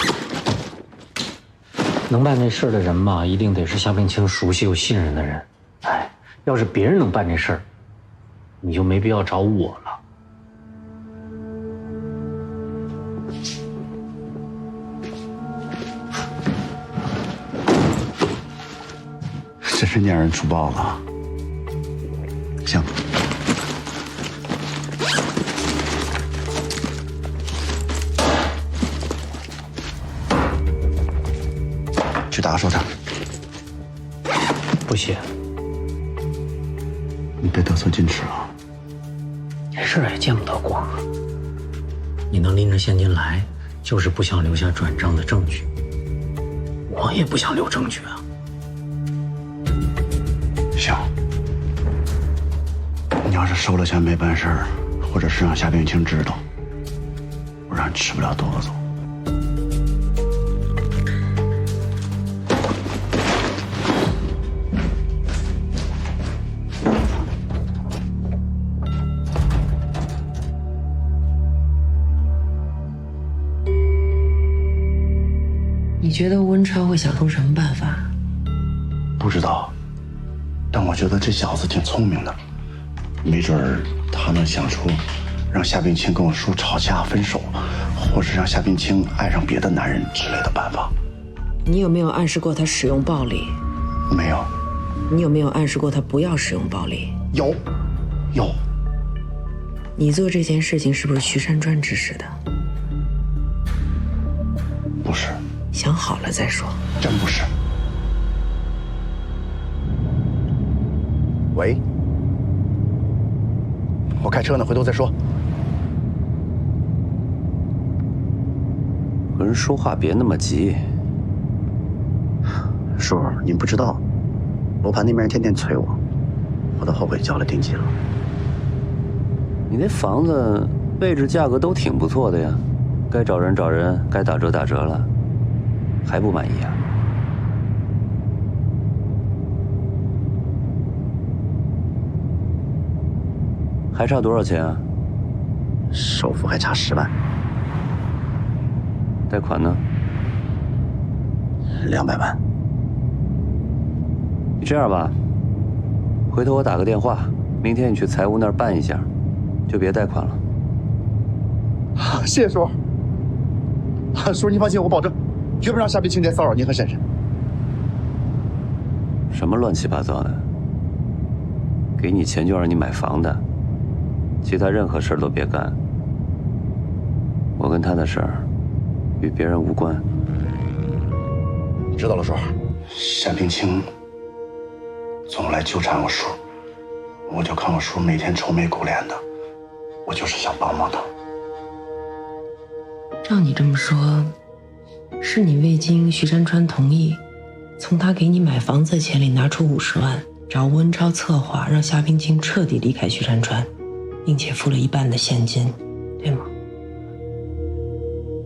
能办这事儿的人吧，一定得是夏冰清熟悉又信任的人。哎，要是别人能办这事儿，你就没必要找我了。真是蔫人出豹了。行。去打个手枪。不行，你别得寸进尺啊。这事儿也见不得光啊。你能拎着现金来，就是不想留下转账的证据。我也不想留证据啊。行，你要是收了钱没办事儿，或者是让夏冰清知道，我让你吃不了兜着走。你觉得温超会想出什么办法？不知道，但我觉得这小子挺聪明的，没准儿他能想出让夏冰清跟我叔吵架分手，或是让夏冰清爱上别的男人之类的办法。你有没有暗示过他使用暴力？没有。你有没有暗示过他不要使用暴力？有。你做这件事情是不是徐山川指使的？不是。想好了再说。真不是。喂，我开车呢，回头再说。和人说话别那么急。叔，您不知道，楼盘那边人天天催我，我都后悔交了定金了。你那房子位置价格都挺不错的呀，该找人找人，该打折打折了。还不满意啊？还差多少钱啊？首付还差10万。贷款呢？200万。你这样吧，回头我打个电话，明天你去财务那儿办一下，就别贷款了。谢谢叔。叔，您放心，我保证。绝不让夏冰清再骚扰您和婶婶。什么乱七八糟的？给你钱就让你买房的，其他任何事都别干。我跟他的事儿与别人无关。知道了，叔。夏冰清总来纠缠我叔，我就看我叔每天愁眉苦脸的，我就是想帮帮他。照你这么说，是你未经徐山川同意，从他给你买房子的钱里拿出50万，找温超策划让夏冰清彻底离开徐山川，并且付了1半的现金，对吗？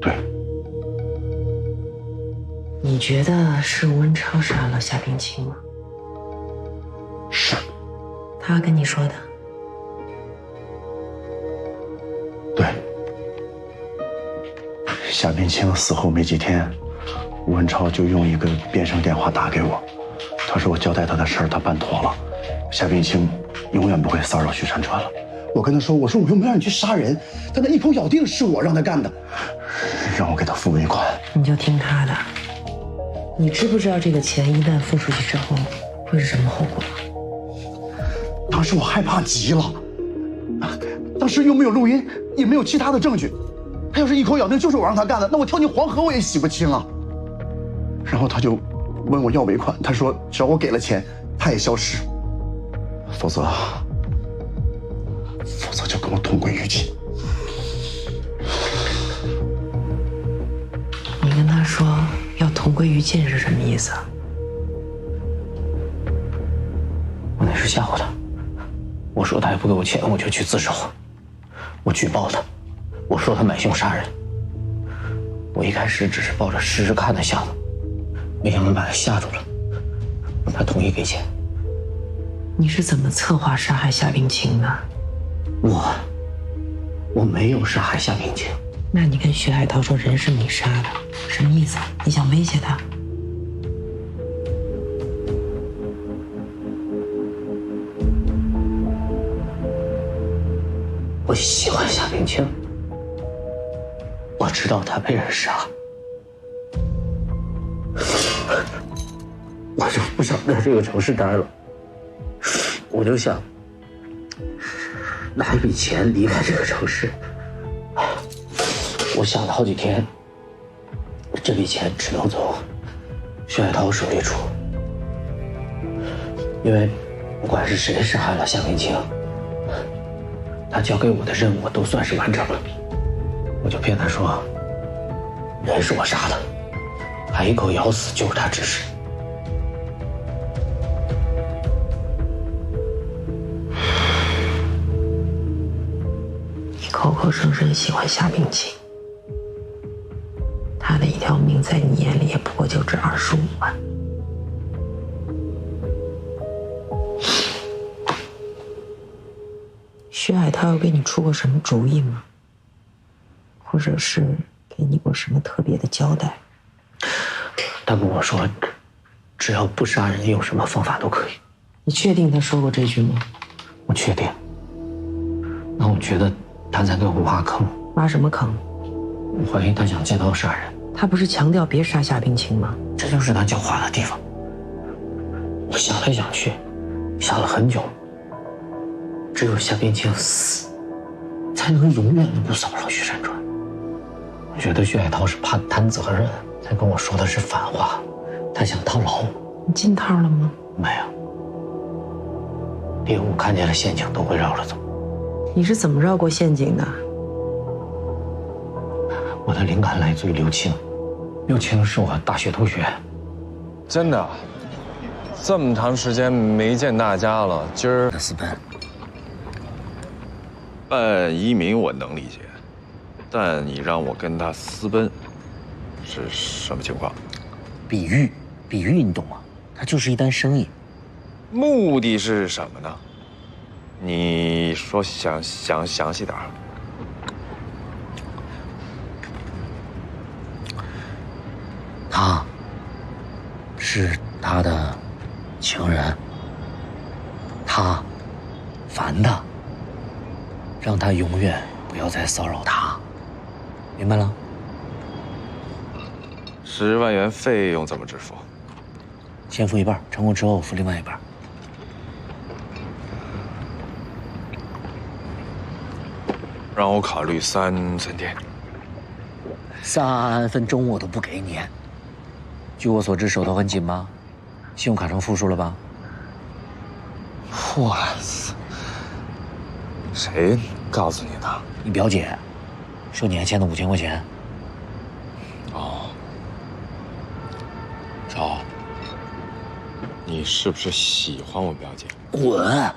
对。你觉得是温超杀了夏冰清吗？是。他跟你说的？对。夏冰清死后没几天，温超就用一个变声电话打给我，他说我交代他的事儿他办妥了，夏冰清永远不会骚扰徐山川了。我跟他说，我说我又没让你去杀人，但他一口咬定是我让他干的，让我给他付尾款。你就听他的。你知不知道这个钱一旦付出去之后会是什么后果？当时我害怕极了，当时又没有录音，也没有其他的证据。他要是一口咬定就是我让他干的，那我跳进黄河我也洗不清啊。然后他就问我要尾款，他说只要我给了钱，他也消失，否则就跟我同归于尽。你跟他说要同归于尽是什么意思啊？我那是吓唬他，我说他也不给我钱，我就去自首，我举报他。我说他买凶杀人，我一开始只是抱着试试看的想法，没想到把他吓住了，让他同意给钱。你是怎么策划杀害夏冰清的？我没有杀害夏冰清。那你跟徐海涛说人是你杀的，什么意思？你想威胁他？我喜欢夏冰清。我知道他被人杀，我就不想在这个城市待了，我就想拿一笔钱离开这个城市。我想了好几天，这笔钱只能从徐海涛手里出，因为不管是谁杀害了夏冰清，他交给我的任务都算是完成了。我就骗他说人是我杀的，还一口咬死就是他指使。你口口声声喜欢夏冰清，他的一条命在你眼里也不过就值25万。徐海涛有给你出过什么主意吗？或者是给你过什么特别的交代？他跟我说，只要不杀人，用什么方法都可以。你确定他说过这句吗？我确定。那我觉得他在给我挖坑。挖什么坑？我怀疑他想借刀杀人。他不是强调别杀夏冰清吗？这就是他狡猾的地方。我想来想去，想了很久，只有夏冰清死，才能永远的不骚扰徐山川。我觉得徐海涛是怕担责任，才跟我说的是反话，他想套牢我。你进套了吗？没有。猎物看见了陷阱都会绕着走。你是怎么绕过陷阱的？我的灵感来自于刘青，刘青是我大学同学。真的，这么长时间没见大家了，今儿私奔。办移民我能理解，但你让我跟他私奔，是什么情况？比喻，你懂吗？它就是一单生意。目的是什么呢？你说详细点儿。他是他的情人，他烦他，让他永远不要再骚扰他，明白了？10万元费用怎么支付？先付一半，成功之后付另外一半。让我考虑3天。3分钟我都不给你。据我所知，手头很紧吗？信用卡成负数了吧？哇塞！谁告诉你的？你表姐，说你还欠她5000块钱。哦，赵，你是不是喜欢我表姐？滚！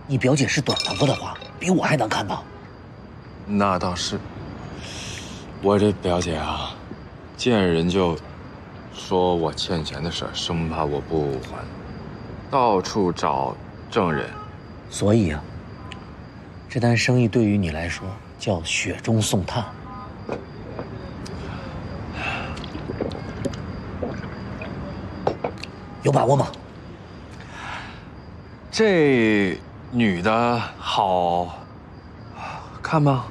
你表姐是短头发的话，比我还难看到。那倒是。我这表姐啊，见人就说我欠钱的事儿，生怕我不还，到处找证人。所以啊，这单生意对于你来说叫雪中送炭。有把握吗？这女的好看吗？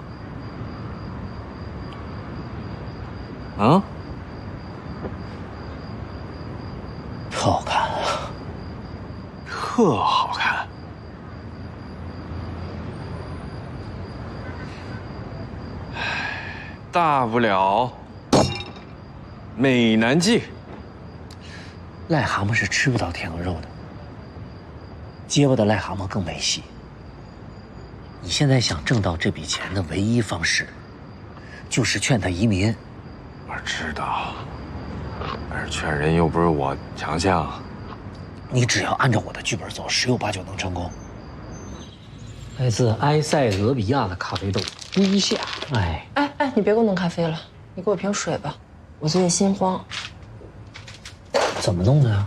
啊？好看啊，特好看。大不了美男计。癞蛤蟆是吃不到天鹅肉的，结巴的癞蛤蟆更没戏。你现在想挣到这笔钱的唯一方式，就是劝他移民。我知道，但是劝人又不是我强项。你只要按照我的剧本走，10有8九能成功。来自埃塞俄比亚的咖啡豆龟夏，哎，你别给我弄咖啡了，你给我瓶水吧，我最近心慌。怎么弄的呀？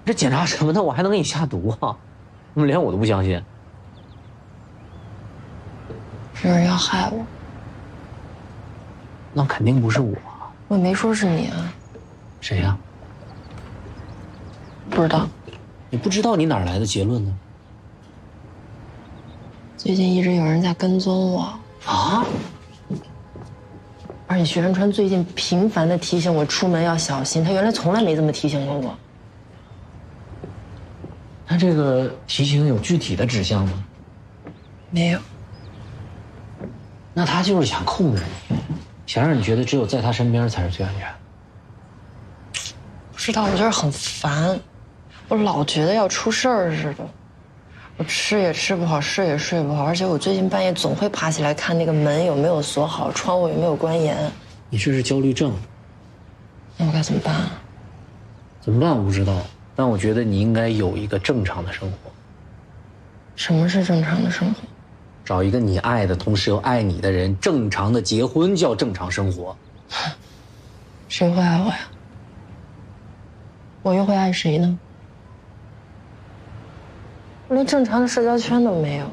这检查什么呢？我还能给你下毒啊？怎么连我都不相信？有人要害我，那肯定不是我。我也没说是你啊。谁呀？不知道。你不知道，你哪来的结论呢？最近一直有人在跟踪我啊，而且徐山川最近频繁地提醒我出门要小心，他原来从来没这么提醒过我。他这个提醒有具体的指向吗？没有。那他就是想控制你，想让你觉得只有在他身边才是最安全。不知道，我就是很烦，我老觉得要出事儿似的。我吃也吃不好，睡也睡不好，而且我最近半夜总会爬起来看那个门有没有锁好，窗户有没有关严。你这是焦虑症。那我该怎么办啊？怎么办我不知道，但我觉得你应该有一个正常的生活。什么是正常的生活？找一个你爱的同时又爱你的人，正常的结婚叫正常生活。谁会爱我呀？我又会爱谁呢？我连正常的社交圈都没有。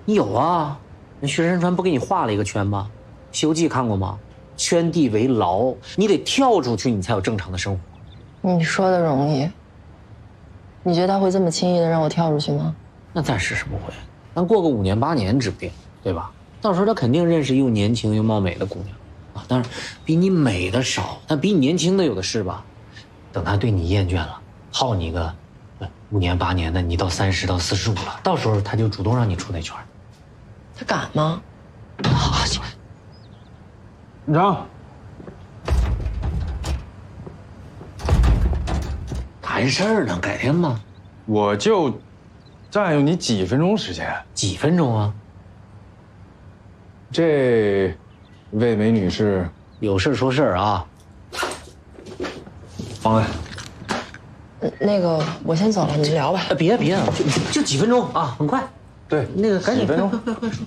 你有啊，那薛山川不给你画了一个圈吗？《西游记》看过吗？圈地为牢，你得跳出去，你才有正常的生活。你说的容易，你觉得他会这么轻易的让我跳出去吗？那暂时是不会，但过个5年8年指不定，对吧？到时候他肯定认识又年轻又貌美的姑娘啊，当然比你美的少，但比你年轻的有的是吧？等他对你厌倦了，耗你个5年8年的，你到30到45了，到时候他就主动让你出那圈。他敢吗？啊，院长，谈事儿呢，改天吧。我就占用你几分钟时间。几分钟啊？这位美女士有事说事儿啊。方案。那个，我先走了，你们聊吧。别，就几分钟啊，很快。对，那个赶紧，几分钟，快说。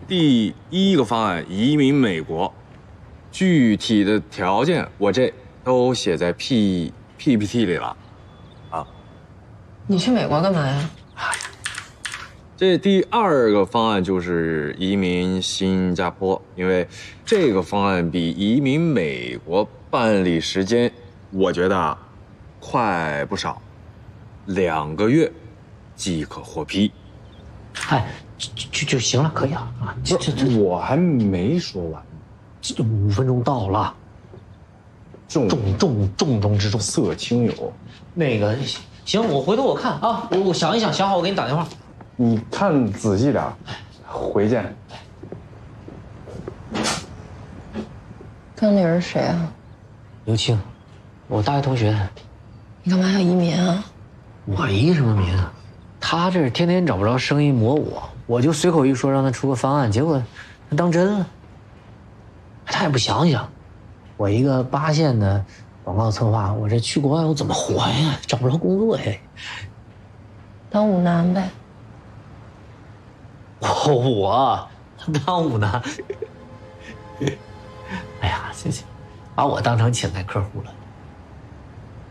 第一个方案，移民美国，具体的条件我这都写在 PPT 里了，啊。你去美国干嘛呀？这第二个方案就是移民新加坡，因为这个方案比移民美国办理时间，我觉得快不少，2个月即可获批。哎，就行了，可以了啊。这我还没说完，这5分钟到了。重中之重，色情友。那个行，我回头我看啊，我想一想，想好我给你打电话。你看仔细点，回见。刚那人谁啊？刘青，我大学同学。你干嘛要移民啊？我移什么民啊？他这天天找不着生意磨我就随口一说让他出个方案，结果他当真了。他也不想想，我一个8线的广告策划，我这去国外我怎么活呀？找不着工作呀。当舞男呗。我当舞男。哎呀，这把我当成潜在客户了，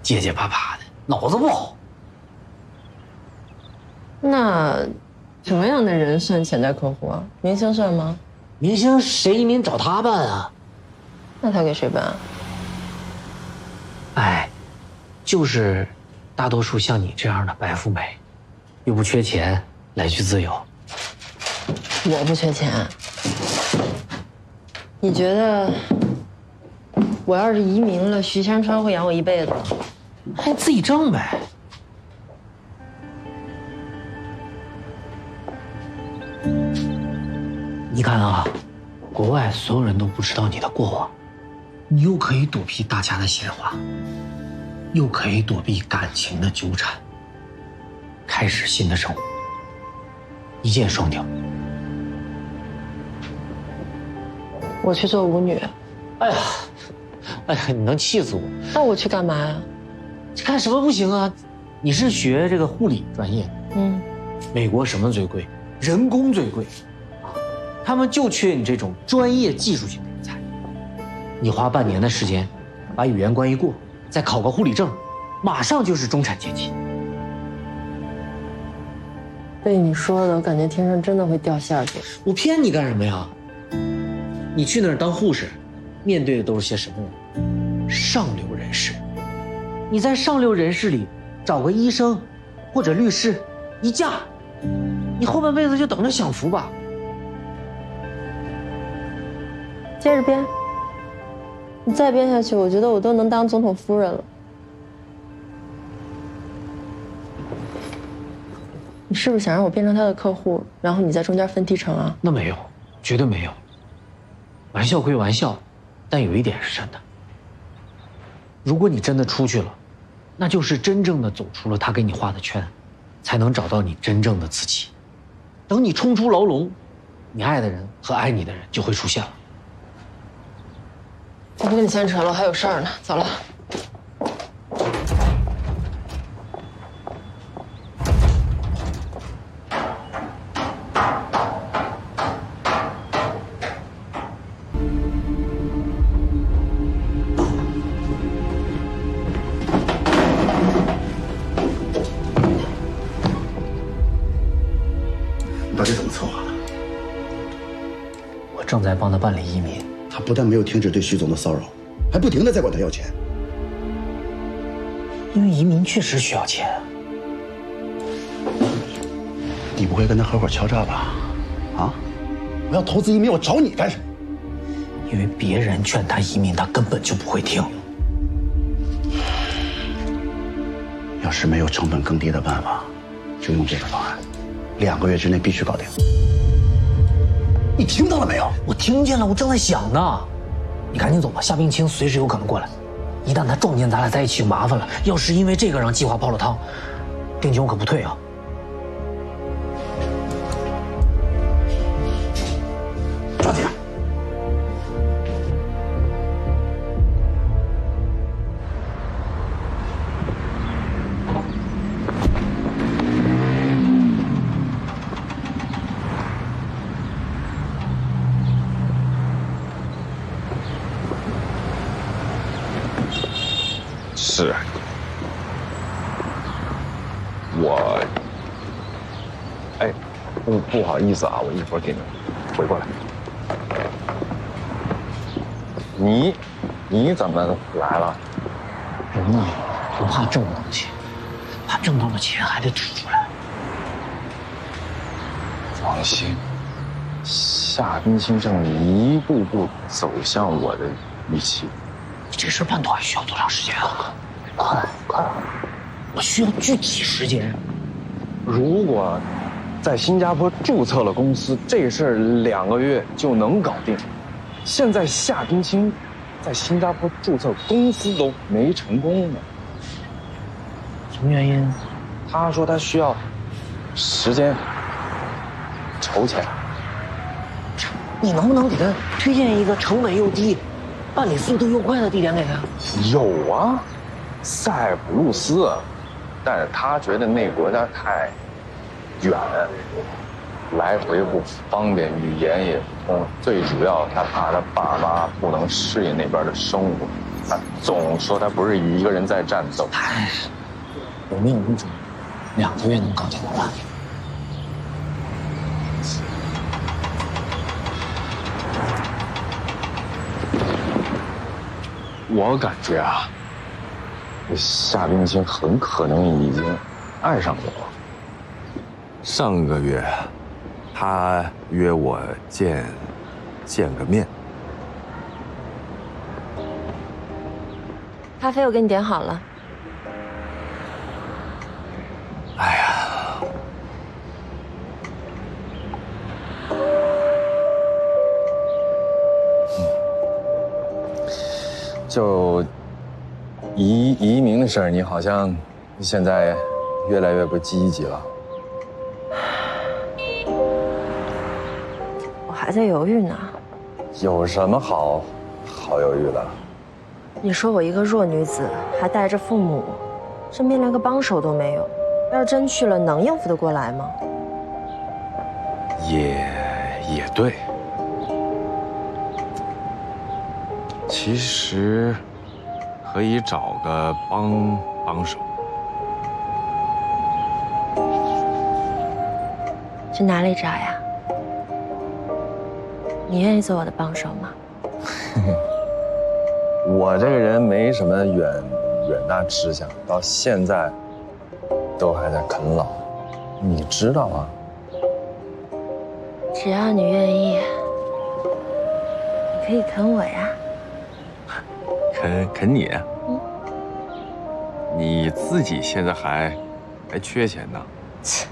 结结巴巴的，脑子不好。那什么样的人算潜在客户啊？明星算吗？明星谁移民找他办啊？那他给谁办啊？哎，就是大多数像你这样的白富美，又不缺钱，来去自由。我不缺钱。你觉得我要是移民了，徐山川会养我一辈子吗？还自己挣呗。你看啊，国外所有人都不知道你的过往，你又可以躲避大家的闲话，又可以躲避感情的纠缠，开始新的生活，一箭双雕。我去做舞女。哎呀，你能气死我！那我去干嘛呀？干什么不行啊？你是学这个护理专业，美国什么最贵？人工最贵，他们就缺你这种专业技术型的人才。你花半年的时间，把语言关一过，再考个护理证，马上就是中产阶级。被你说的，我感觉天上真的会掉馅饼。我骗你干什么呀？你去那儿当护士，面对的都是些什么人？上流人士。你在上流人士里找个医生或者律师，一嫁，你后半辈子就等着享福吧。接着编，你再编下去，我觉得我都能当总统夫人了。你是不是想让我变成他的客户，然后你在中间分提成啊？那没有，绝对没有。玩笑归玩笑，但有一点是真的。如果你真的出去了，那就是真正的走出了他给你画的圈，才能找到你真正的自己。等你冲出牢笼，你爱的人和爱你的人就会出现了。我不跟你牵扯了，我还有事儿呢，走了。你到底怎么策划的？我正在帮他办理移民。他不但没有停止对徐总的骚扰，还不停地在管他要钱。因为移民确实需要钱。你不会跟他合伙敲诈吧？啊？我要投资移民，我找你干什么？因为别人劝他移民，他根本就不会听。要是没有成本更低的办法，就用这个方案，2个月之内必须搞定。你听到了没有？我听见了，我正在想呢。你赶紧走吧，夏冰清随时有可能过来。一旦他撞见咱俩在一起，就麻烦了。要是因为这个让计划泡了汤，定军我可不退啊！抓紧！是，我，哎，不好意思啊，我一会儿给你回过来。你怎么来了？人呢，不怕挣不到钱，怕挣到的钱还得吐出来。放心，夏冰清正一步步走向我的预期。你这事办妥还需要多长时间啊？快！我需要具体时间。如果在新加坡注册了公司，这事儿2个月就能搞定。现在夏冰清在新加坡注册公司都没成功呢。什么原因？他说他需要时间筹钱。你能不能给他推荐一个成本又低、办理速度又快的地点给他？有啊，塞浦路斯，但是他觉得那国家太远，来回不方便，语言也不通，最主要他怕他爸妈不能适应那边的生活，他总说他不是一个人在战斗。有没有那种2个月能搞定的办法？我感觉啊，夏冰清很可能已经爱上我。上个月，他约我见个面。咖啡我给你点好了。哎呀，就移民的事儿，你好像现在越来越不积极了。我还在犹豫呢。有什么好犹豫的？你说我一个弱女子，还带着父母，身边连个帮手都没有，要是真去了，能应付得过来吗？也对。其实可以找个帮手。去哪里找呀？你愿意做我的帮手吗？我这个人没什么远大志向，到现在都还在啃老，你知道啊？只要你愿意，你可以啃我呀。啃你？你自己现在还缺钱呢？切！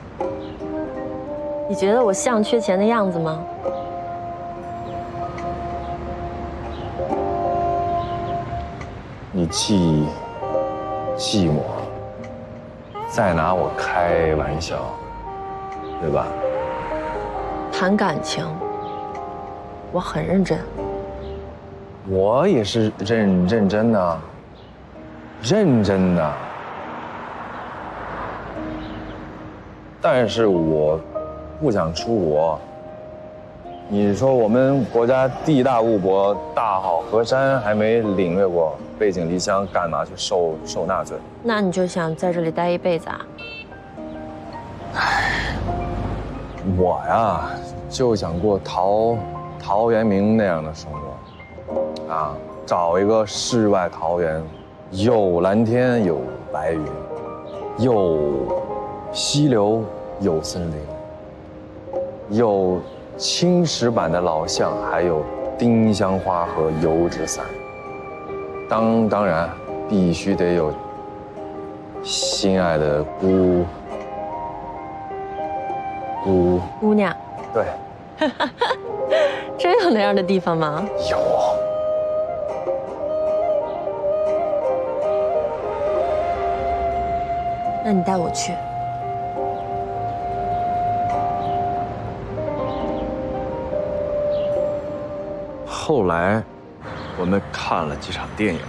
你觉得我像缺钱的样子吗？你既寂寞，再拿我开玩笑，对吧？谈感情，我很认真。我也是认真的，认真的。但是我不想出国。你说我们国家地大物博，大好河山还没领略过，背井离乡干嘛去受那罪？那你就想在这里待一辈子啊？我呀，就想过陶渊明那样的生活，啊，找一个世外桃源，有蓝天有白云，有溪流有森林，有青石板的老巷，还有丁香花和油纸伞。当然，必须得有心爱的姑娘。对。真有那样的地方吗？有。那你带我去。后来，我们看了几场电影。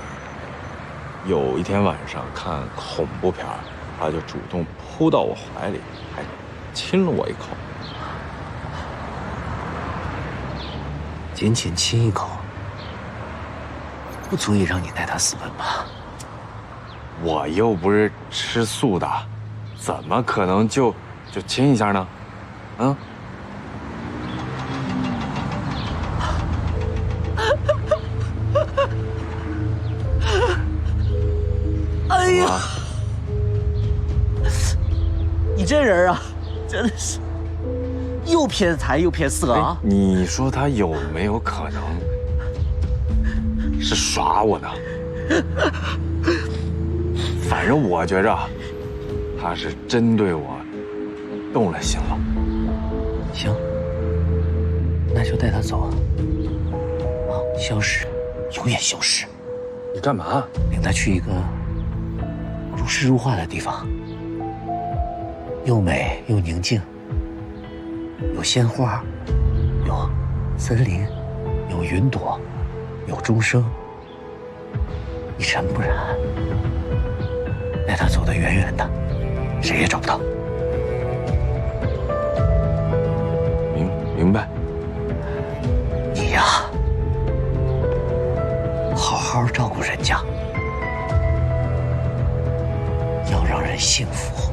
有一天晚上看恐怖片，他就主动扑到我怀里，还亲了我一口。仅仅亲一口，不足以让你带他私奔吧？我又不是吃素的，怎么可能就亲一下呢？啊？哎呀，你这人啊，真的是又偏财又偏色啊！你说他有没有可能是耍我呢？反正我觉着他是真对我动了心了。行，那就带他走，消失，永远消失。你干嘛？领他去一个如诗如画的地方，又美又宁静，有鲜花，有森林，有云朵，有钟声。你然不然？带他走得远远的，谁也找不到。明白。你呀，好好照顾人家，要让人幸福，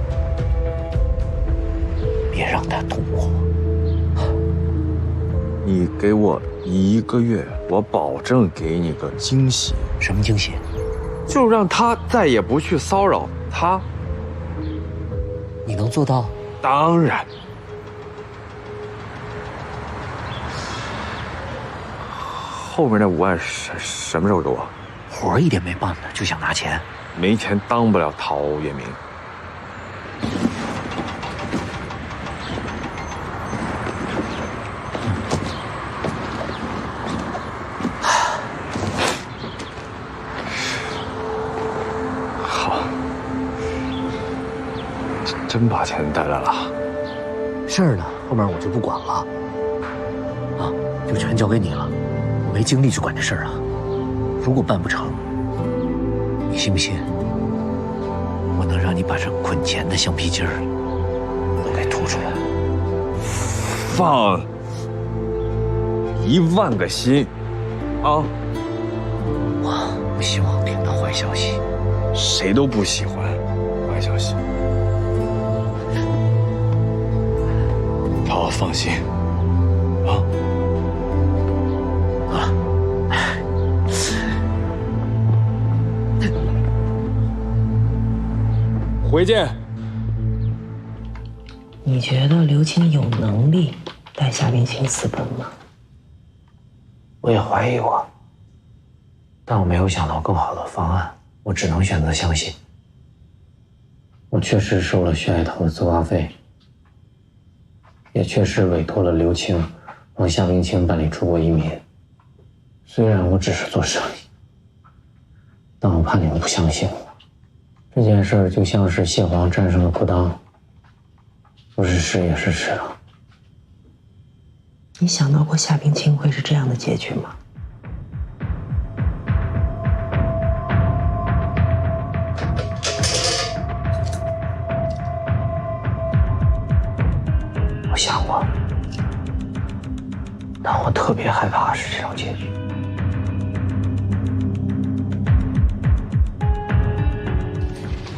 别让他痛苦。你给我1个月，我保证给你个惊喜。什么惊喜？就让他再也不去骚扰他。你能做到？当然。后面那5万什么时候给我？活一点没办呢，就想拿钱。没钱当不了陶渊明。好，真把钱带来了。事儿呢，后面我就不管了，啊，就全交给你了。我没精力去管这事儿啊。如果办不成，你信不信？我能让你把这捆钱的橡皮筋儿都给吐出来。放1万个心，啊！我不希望听到坏消息，谁都不喜欢坏消息。陶放心。啊，好了。回见。你觉得刘青有能力带夏冰清私奔吗？我也怀疑过，但我没有想到更好的方案，我只能选择相信。我确实收了徐海涛的策划费，也确实委托了刘青帮夏冰清办理出国移民。虽然我只是做生意，但我怕你们不相信我。这件事儿就像是蟹黄战胜了裤裆，不是是也是是了。你想到过夏冰清会是这样的结局吗？我想过，但我特别害怕是这种结局。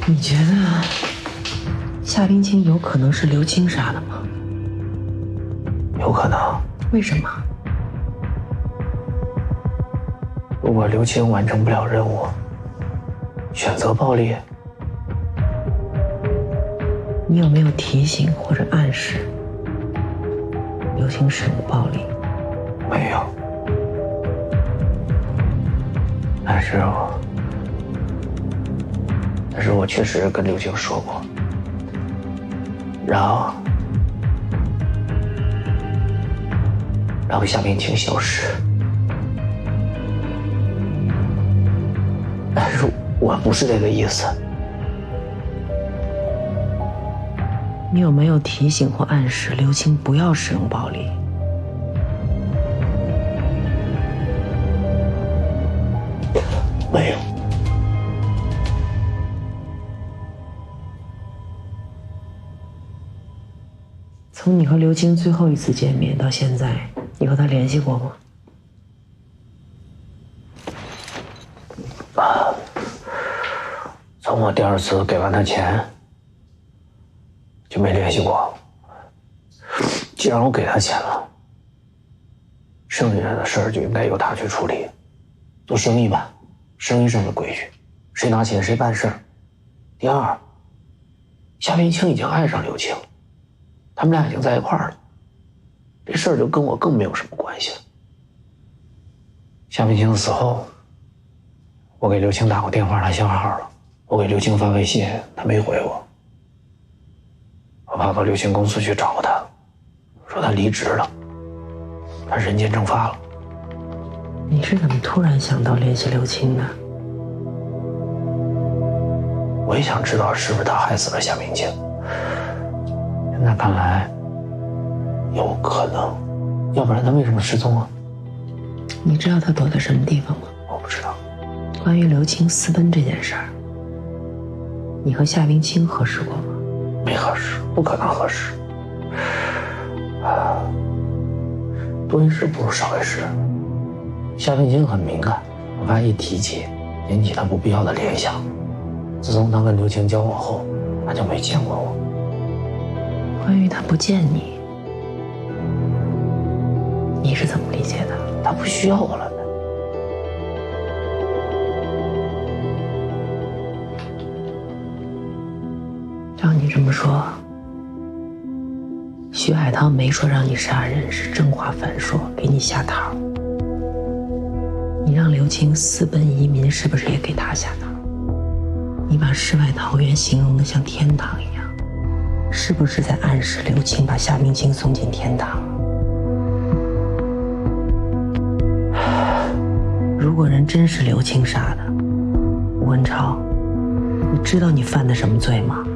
你觉得夏冰清有可能是刘青杀的吗？有可能。为什么？如果刘青完成不了任务，选择暴力，你有没有提醒或者暗示刘青使用暴力？没有。但是我确实跟刘青说过，让夏冰清消失。但是我不是这个意思。你有没有提醒或暗示刘青不要使用暴力？没有。从你和刘青最后一次见面到现在，你和他联系过吗？从我第2次给完他钱，就没联系过。既然我给他钱了，剩下的事儿就应该由他去处理。做生意吧，生意上的规矩，谁拿钱谁办事儿。第二，夏冰清已经爱上刘青，他们俩已经在一块儿了，这事儿就跟我更没有什么关系了。夏冰清死后，我给刘青打过电话，他消号了；我给刘青发微信，他没回我。我跑到刘青公司去找他，说他离职了，他人间蒸发了。你是怎么突然想到联系刘青的？我也想知道是不是他害死了夏冰清。现在看来，有可能，要不然他为什么失踪啊？你知道他躲在什么地方吗？我不知道。关于刘青私奔这件事儿，你和夏冰清核实过吗？没核实，不可能核实。多一事不如少一事。夏冰清很敏感，我怕一提起，引起他不必要的联想。自从他跟刘青交往后，他就没见过我。关于他不见你，你是怎么理解的？他不需要我了。照你这么说，徐海涛没说让你杀人，是正话反说，给你下套。你让刘青私奔移民，是不是也给他下套？你把世外桃源形容得像天堂一样，是不是在暗示刘青把夏冰清送进天堂？如果人真是刘青杀的，吴文超，你知道你犯的什么罪吗？